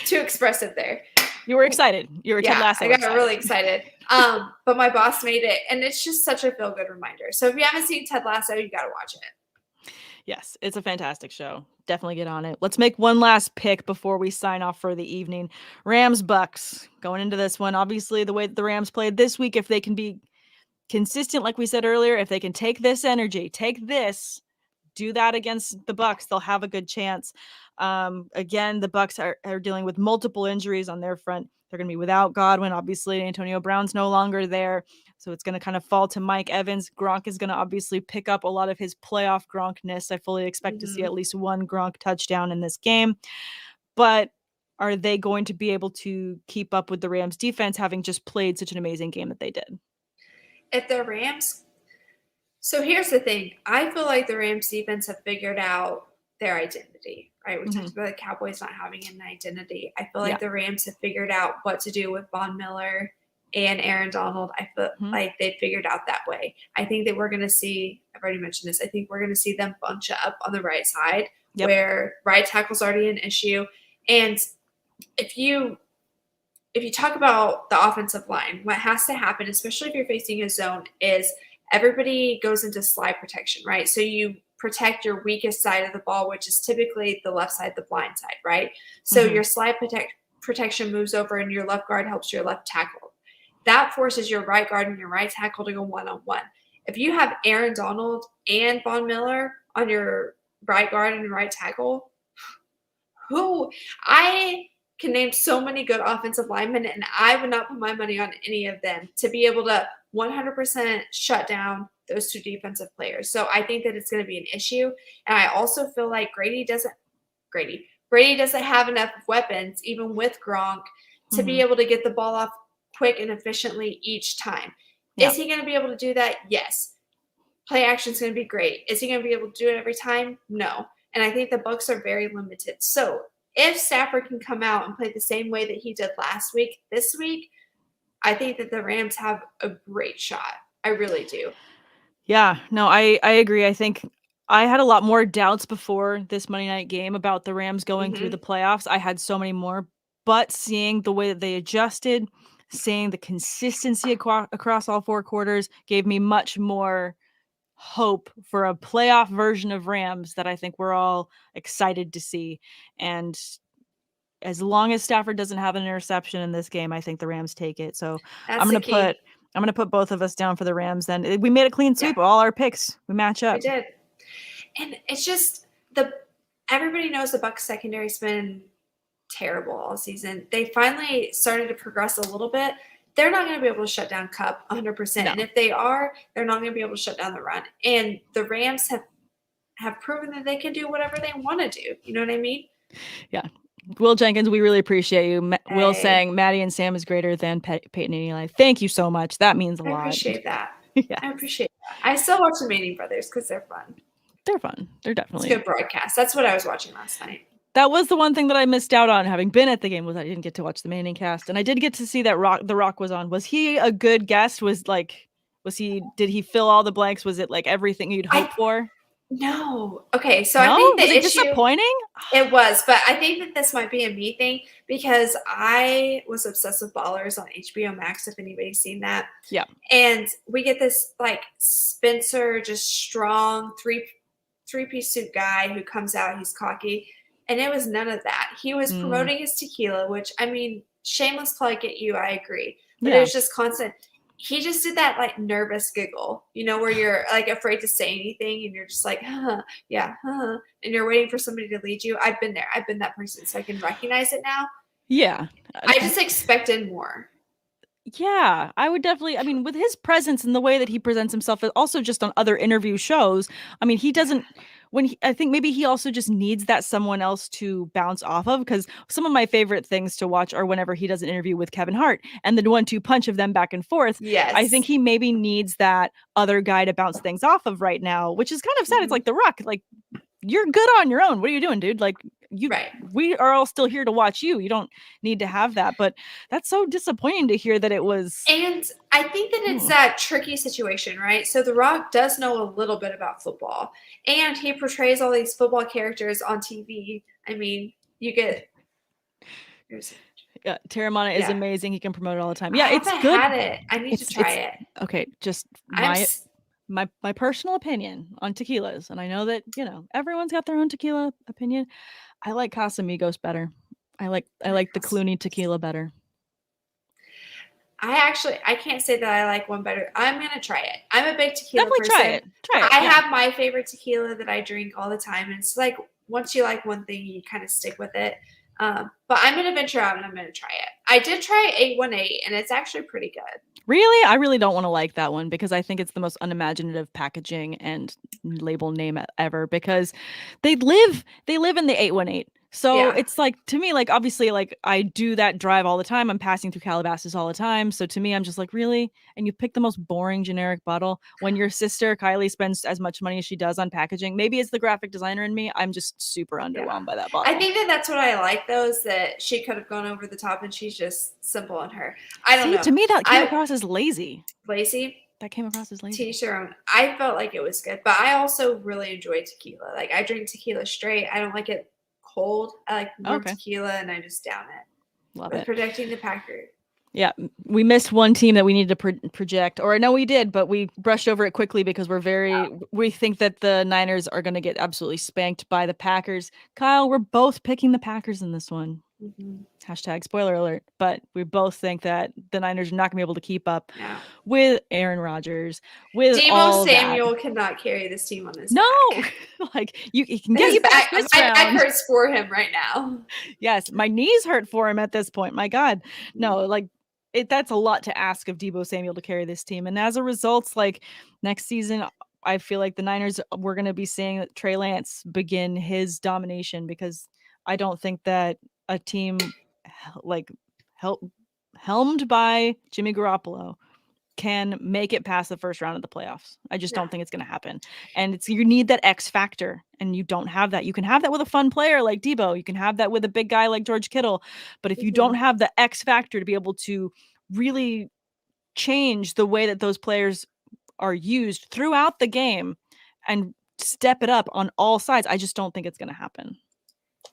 too expressive there. You were excited. You were Ted Lasso. I got really excited. But my boss made it, and it's just such a feel good reminder. So if you haven't seen Ted Lasso, you got to watch it. Yes, it's a fantastic show. Definitely get on it. Let's make one last pick before we sign off for the evening. Rams Bucks going into this one. Obviously, the way that the Rams played this week, if they can be consistent, like we said earlier, if they can take this energy, do that against the Bucks, they'll have a good chance. Again, the Bucks are dealing with multiple injuries on their front. They're going to be without Godwin. Obviously, Antonio Brown's no longer there. So it's going to kind of fall to Mike Evans. Gronk is going to obviously pick up a lot of his playoff Gronkness. I fully expect to see at least one Gronk touchdown in this game. But are they going to be able to keep up with the Rams defense, having just played such an amazing game that they did? If the Rams, so here's the thing. I feel like the Rams defense have figured out their identity, right? We talked about the Cowboys not having an identity. I feel like the Rams have figured out what to do with Von Miller and Aaron Donald. I feel like they figured out that way. I think that we're going to see, I've already mentioned this, I think we're going to see them bunch up on the right side where right tackle's already an issue. And if you if you talk about the offensive line, what has to happen, especially if you're facing a zone, is everybody goes into slide protection, right? So you protect your weakest side of the ball, which is typically the left side, the blind side, right? So your slide protection moves over and your left guard helps your left tackle. That forces your right guard and your right tackle to go one-on-one. If you have Aaron Donald and Von Miller on your right guard and right tackle, I can name so many good offensive linemen, and I would not put my money on any of them to be able to 100% shut down those two defensive players. So I think that it's going to be an issue. And I also feel like Brady doesn't have enough weapons, even with Gronk, to be able to get the ball off quick and efficiently each time. Yeah. Is he going to be able to do that? Yes. Play action is going to be great. Is he going to be able to do it every time? No. And I think the Bucs are very limited. So if Stafford can come out and play the same way that he did last week, this week, I think that the Rams have a great shot. I really do. Yeah, no, I agree. I think I had a lot more doubts before this Monday night game about the Rams going through the playoffs. I had so many more, but seeing the way that they adjusted, seeing the consistency across all four quarters gave me much more hope for a playoff version of Rams that I think we're all excited to see. And as long as Stafford doesn't have an interception in this game, I think the Rams take it. So I'm going to put both of us down for the Rams. Then we made a clean sweep. All our picks, we match up. We did. And it's just everybody knows the Bucs secondary's been terrible all season. They finally started to progress a little bit. They're not going to be able to shut down Kupp 100%. No. And if they are, they're not going to be able to shut down the run. And the Rams have proven that they can do whatever they want to do. You know what I mean? Yeah. Will Jenkins, we really appreciate you. Will saying Maddie and Sam is greater than Peyton and Eli. Thank you so much. That means a lot. I appreciate that. Yeah. I appreciate that. I still watch the Manning brothers because they're fun. They're fun. They're definitely it's a good broadcast. That's what I was watching last night. That was the one thing that I missed out on having been at the game was I didn't get to watch the Manning cast. And I did get to see that The Rock was on. Was he a good guest? Did he fill all the blanks? Was it like everything you'd hope for? No. Okay. So I think was it disappointing? It was, but I think that this might be a me thing because I was obsessed with Ballers on HBO Max, if anybody's seen that. Yeah. And we get this like Spencer, just strong three-piece suit guy who comes out, he's cocky. And it was none of that. He was promoting his tequila, which, I mean, shameless plug at you, I agree. But it was just constant. He just did that, like, nervous giggle, where you're, like, afraid to say anything. And you're just like, and you're waiting for somebody to lead you. I've been there. I've been that person, so I can recognize it now. Yeah. I just expected more. Yeah, I would definitely, with his presence and the way that he presents himself, also just on other interview shows, he doesn't, I think maybe he also just needs that someone else to bounce off of, because some of my favorite things to watch are whenever he does an interview with Kevin Hart and the 1-2 punch of them back and forth. Yes. I think he maybe needs that other guy to bounce things off of right now, which is kind of sad. It's like The Rock, like, you're good on your own. What are you doing, dude? Like, we are all still here to watch you. You don't need to have that. But that's so disappointing to hear that it was. And I think that it's that tricky situation, right? So The Rock does know a little bit about football, and he portrays all these football characters on TV. I mean, you get. Yeah, Terramana is amazing. He can promote it all the time. Yeah, it's good. I had it. I need to try it. Okay, just my personal opinion on tequilas, and I know that everyone's got their own tequila opinion. I like Casamigos better. I like the Clooney tequila better. I can't say that I like one better. I'm gonna try it. I'm a big tequila person. Try it. I have my favorite tequila that I drink all the time, and it's like once you like one thing, you kind of stick with it. But I'm gonna venture out and I'm gonna try it. I did try 818, and it's actually pretty good. Really? I really don't want to like that one because I think it's the most unimaginative packaging and label name ever, because they live in the 818. So it's like, to me, like, obviously, like, I do that drive all the time. I'm passing through Calabasas all the time. So to me, I'm just like, really? And you pick the most boring generic bottle when your sister, Kylie, spends as much money as she does on packaging. Maybe it's the graphic designer in me. I'm just super underwhelmed by that bottle. I think that's what I like, though, is that she could have gone over the top and she's just simple on her. I don't know. To me, that came across as lazy. Lazy? That came across as lazy. Teach their own. I felt like it was good, but I also really enjoy tequila. Like, I drink tequila straight. I don't like it cold. I like warm tequila, and I just down it. Love with it. protecting the Packers. Yeah, we missed one team that we needed to project, or no, we did, but we brushed over it quickly because we think that the Niners are going to get absolutely spanked by the Packers. Kyle, we're both picking the Packers in this one. Mm-hmm. Hashtag spoiler alert, but we both think that the Niners are not going to be able to keep up No. with Aaron Rodgers, with Deebo all Samuel that. cannot carry this team on his No, back. like you can get you past this my round. back hurts for him right now. Yes, my knees hurt for him at this point. My God, no, like that's a lot to ask of Deebo Samuel to carry this team, and as a result, like next season, I feel like the Niners we're going to be seeing Trey Lance begin his domination because I don't think that a team like helmed by Jimmy Garoppolo can make it past the first round of the playoffs. I just don't think it's going to happen. And you need that X factor, and you don't have that. You can have that with a fun player like Deebo. You can have that with a big guy like George Kittle. But if you don't have the X factor to be able to really change the way that those players are used throughout the game and step it up on all sides, I just don't think it's going to happen.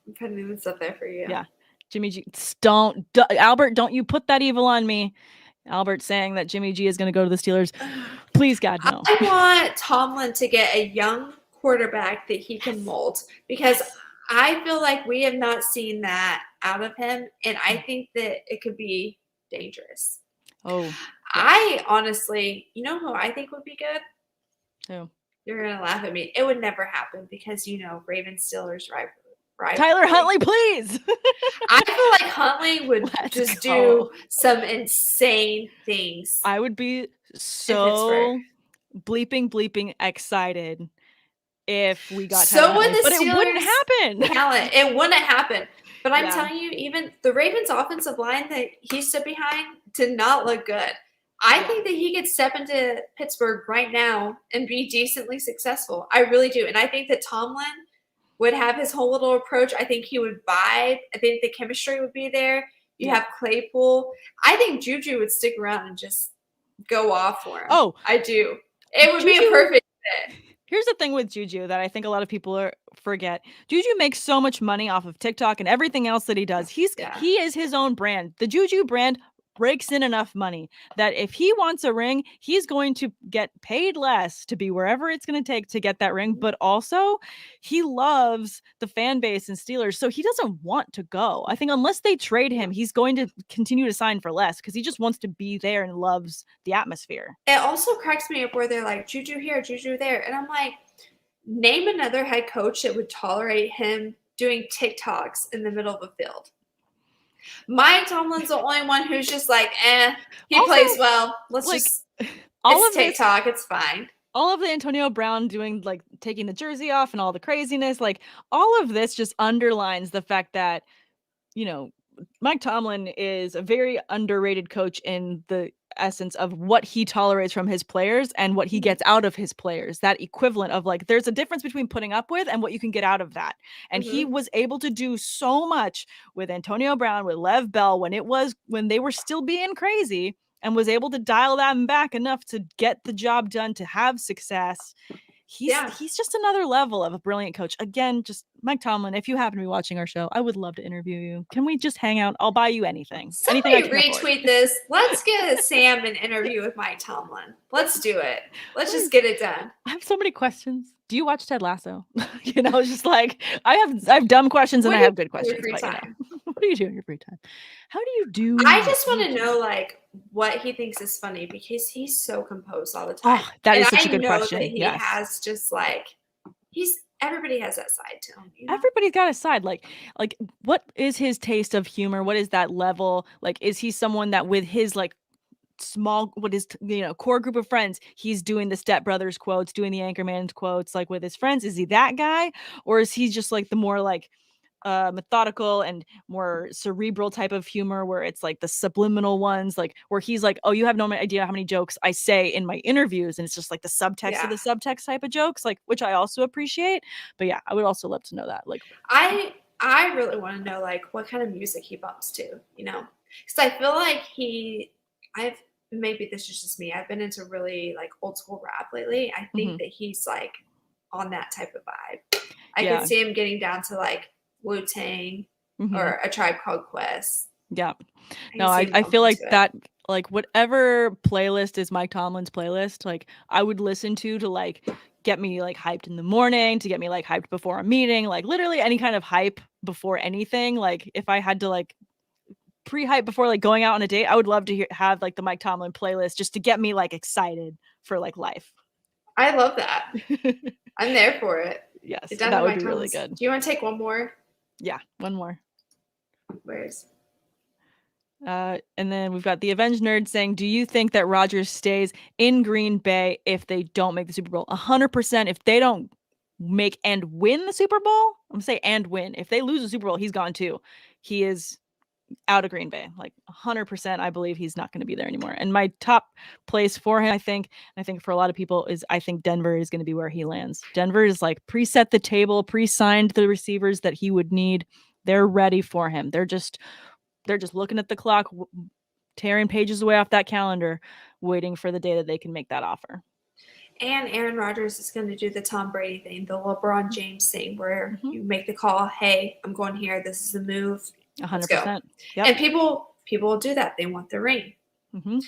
I'm putting this up there for you. Yeah. Jimmy G, Albert, don't you put that evil on me. Albert saying that Jimmy G is going to go to the Steelers. Please, God, no. I want Tomlin to get a young quarterback that he can mold because I feel like we have not seen that out of him, and I think that it could be dangerous. Oh. Yes. I honestly, you know who I think would be good? Who? You're going to laugh at me. It would never happen because, Ravens-Steelers rivalry. Tyler Huntley, please. I feel like Huntley would do some insane things. I would be so bleeping excited if we got Tyler Huntley, but it wouldn't happen. It wouldn't happen. But I'm telling you, even the Ravens offensive line that he stood behind did not look good. I think that he could step into Pittsburgh right now and be decently successful. I really do. And I think that Tomlin would have his whole little approach. I think he would vibe. I think the chemistry would be there. You have Claypool. I think Juju would stick around and just go off for him. Oh, I do. It would be a perfect fit. Here's the thing with Juju that I think a lot of people forget. Juju makes so much money off of TikTok and everything else that he does. He is his own brand. The Juju brand breaks in enough money that if he wants a ring, he's going to get paid less to be wherever it's going to take to get that ring. But also, he loves the fan base and Steelers, so he doesn't want to go. I think unless they trade him, he's going to continue to sign for less because he just wants to be there and loves the atmosphere. It also cracks me up where they're like, Juju here, Juju there. And I'm like, name another head coach that would tolerate him doing TikToks in the middle of a field. Mike Tomlin's the only one who's just like, he also plays well. It's TikTok. It's fine. All of the Antonio Brown doing, taking the jersey off and all the craziness, all of this just underlines the fact that, Mike Tomlin is a very underrated coach in the essence of what he tolerates from his players and what he gets out of his players. That equivalent of there's a difference between putting up with and what you can get out of that. And he was able to do so much with Antonio Brown, with Lev Bell when they were still being crazy, and was able to dial them back enough to get the job done, to have success. He's just another level of a brilliant coach. Again, just Mike Tomlin, if you happen to be watching our show, I would love to interview you. Can we just hang out? I'll buy you anything. Somebody retweet this. Let's get Sam an interview with Mike Tomlin. Let's do it. Let's just get it done. I have so many questions. Do you watch Ted Lasso? It's just I have dumb questions and I have good questions. What do you do in your free time? How do you do? I just want to know what he thinks is funny because he's so composed all the time. Oh, that is such a good question. That he has just everybody has that side to him. Everybody's got a side. What is his taste of humor? What is that level? Is he someone that with his core group of friends, he's doing the Step Brothers quotes, doing the Anchorman's quotes, with his friends? Is he that guy? Or is he just the more methodical and more cerebral type of humor where it's the subliminal ones, where he's oh, you have no idea how many jokes I say in my interviews, and it's just the subtext of the subtext type of jokes, which I also appreciate. But yeah, I would also love to know that. I really want to know what kind of music he bumps to, because I feel like maybe this is just me. I've been into really old school rap lately. I think that he's on that type of vibe. I could see him getting down to Wu-Tang or A Tribe Called Quest. Yeah. I No, can see I, him I feel bumping like to it. that, like whatever playlist is Mike Tomlin's playlist, like I would listen to like get me like hyped in the morning, to get me like hyped before a meeting, like literally any kind of hype before anything. Like if I had to like pre-hype before like going out on a date, I would love to have like the Mike Tomlin playlist just to get me like excited for like life. I love that. I'm there for it. Yes, Get down that to would Mike be really Tomlin's. good. Do you want to take one more? Yeah, one more. Where's And then we've got the Avenged Nerd saying, do you think that Rodgers stays in Green Bay if they don't make the Super Bowl? 100%. If they don't make and win the Super Bowl, I'm going to say and win. If they lose the Super Bowl, he's gone too. He is out of Green Bay. Like 100%, I believe he's not going to be there anymore. And my top place for him, I think for a lot of people is, I think Denver is going to be where he lands. Denver is like preset the table, pre-signed the receivers that he would need. They're ready for him. They're just looking at the clock, tearing pages away off that calendar, waiting for the day that they can make that offer. And Aaron Rodgers is going to do the Tom Brady thing, the LeBron James thing, where you make the call, hey, I'm going here. This is the move. 100%. Yep. And people will do that. They want the ring. Mm-hmm.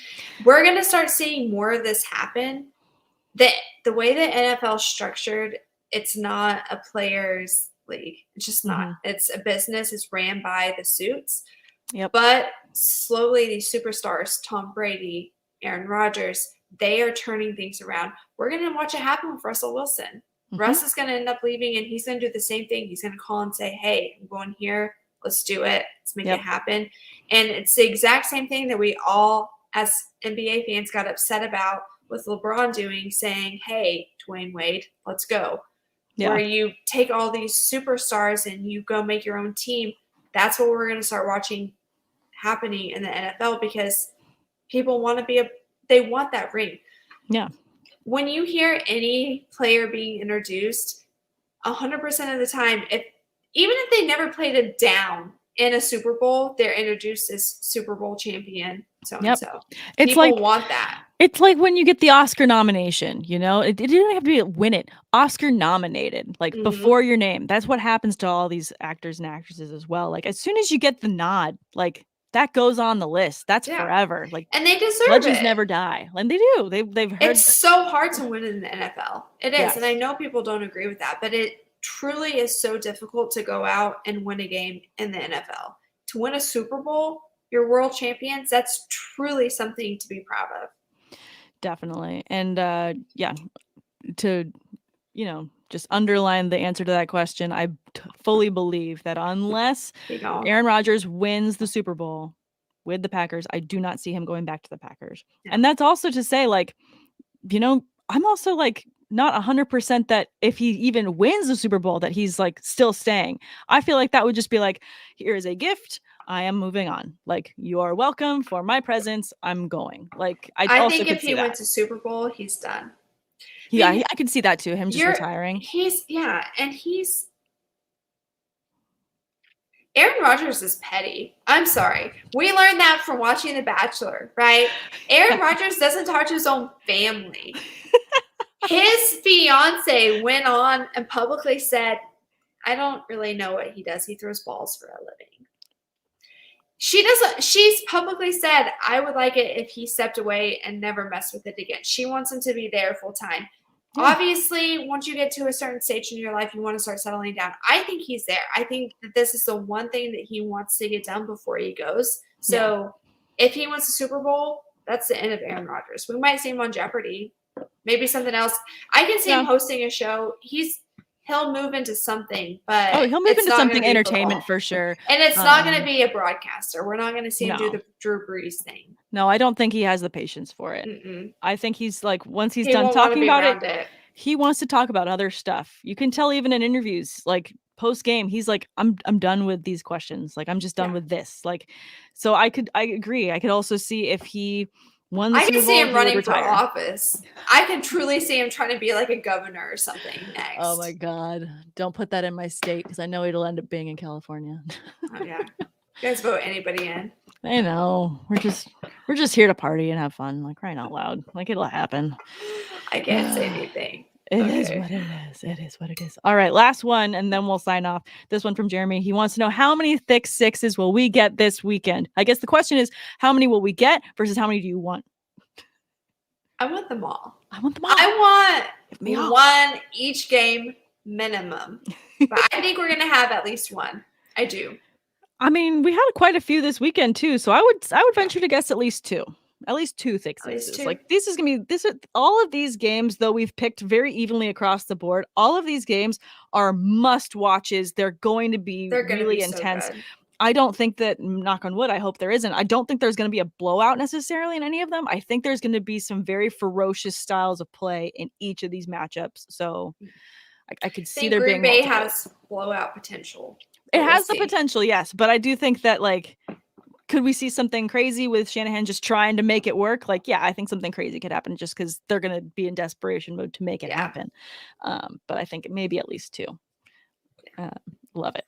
We're going to start seeing more of this happen. The way the NFL is structured, it's not a players' league. It's just not. It's a business. It's ran by the suits. Yep. But slowly, these superstars, Tom Brady, Aaron Rodgers, they are turning things around. We're going to watch it happen with Russell Wilson. Russ is going to end up leaving, and he's going to do the same thing. He's going to call and say, hey, I'm going here. Let's do it. Let's make it happen. And it's the exact same thing that we all, as NBA fans, got upset about with LeBron doing, saying, hey, Dwayne Wade, let's go. Yeah. Where you take all these superstars and you go make your own team. That's what we're going to start watching happening in the NFL, because people want to they want that ring. Yeah. When you hear any player being introduced, 100% of the time, even if they never played a down in a Super Bowl, they're introduced as Super Bowl champion. So people want that. It's like when you get the Oscar nomination, you know, it didn't have to be win it. Oscar nominated, like before your name. That's what happens to all these actors and actresses as well. Like as soon as you get the nod, like that goes on the list. That's forever. Like, and they deserve legends it. Never die. And they do. They've heard. It's so hard to win in the NFL. It is, yes. And I know people don't agree with that, but it truly is so difficult to go out and win a game in the NFL. To win a Super Bowl, you're world champions. That's truly something to be proud of. Definitely. And to, just underline the answer to that question, I fully believe that unless Aaron Rodgers wins the Super Bowl with the Packers, I do not see him going back to the Packers. Yeah. And that's also to say, like, I'm also like not 100% that if he even wins the Super Bowl that he's like still staying. I feel like that would just be like, here is a gift. I am moving on. Like, you are welcome for my presence. I'm going. Like, I think if he wins a Super Bowl, he's done. Yeah, I could see that too. Him just retiring. Aaron Rodgers is petty. I'm sorry. We learned that from watching The Bachelor, right? Aaron Rodgers doesn't talk to his own family. His fiance went on and publicly said, I don't really know what he does. He throws balls for a living. She's publicly said, I would like it if he stepped away and never messed with it again. She wants him to be there full time. Yeah. Obviously, once you get to a certain stage in your life, you want to start settling down. I think he's there. I think that this is the one thing that he wants to get done before he goes. So if he wins the Super Bowl, that's the end of Aaron Rodgers. We might see him on Jeopardy. Maybe something else. I can see him hosting a show. He'll move into something, but he'll move into something entertainment for sure. And it's not going to be a broadcaster. We're not going to see him do the Drew Brees thing. No, I don't think he has the patience for it. I think he's like, once he's done talking about it, he wants to talk about other stuff. You can tell even in interviews, like post game, he's like, I'm done with these questions. Like, I'm just done with this. Like, so I agree. I could also see if he won the Super Bowl, see him running for office. I can truly see him trying to be like a governor or something next. Oh my God. Don't put that in my state, because I know it'll end up being in California. Oh yeah. You guys vote anybody in. I know. We're just here to party and have fun. Like, crying out loud. Like, it'll happen. I can't say anything. It is what it is. It is what it is. All right, last one, and then we'll sign off. This one from Jeremy. He wants to know, how many thick sixes will we get this weekend? I guess the question is, how many will we get versus how many do you want? I want them all. I want them all. I want one each game minimum. But I think we're going to have at least one. I do. I mean, we had quite a few this weekend too, so I would venture to guess at least two. At least two thick sixes. Like this is gonna be all of these games, though we've picked very evenly across the board. All of these games are must watches. They're going to be really intense. So I don't think that, knock on wood, I hope there isn't. I don't think there's going to be a blowout necessarily in any of them. I think there's going to be some very ferocious styles of play in each of these matchups. So I could see there being Green Bay has blowout potential. It has the potential, yes, but I do think that could we see something crazy with Shanahan just trying to make it work? Yeah, I think something crazy could happen just because they're going to be in desperation mode to make it happen. But I think maybe at least two. Love it.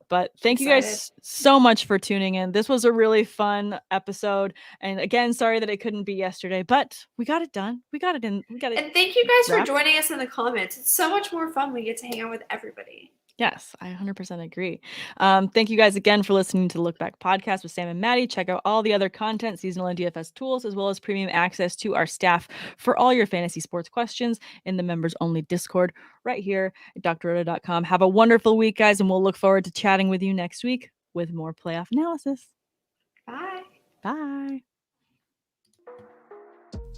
But thank you guys so much for tuning in. This was a really fun episode. And again, sorry that it couldn't be yesterday, but we got it done. We got it in. And thank you guys for joining us in the comments. It's so much more fun when we get to hang out with everybody. Yes, I 100% agree. Thank you guys again for listening to the Look Back podcast with Sam and Maddie. Check out all the other content, seasonal and DFS tools, as well as premium access to our staff for all your fantasy sports questions in the members only Discord right here at drroto.com. Have a wonderful week, guys, and we'll look forward to chatting with you next week with more playoff analysis. Bye. Bye.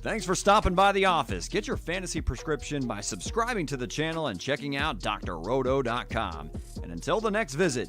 Thanks for stopping by the office. Get your fantasy prescription by subscribing to the channel and checking out drroto.com. And until the next visit,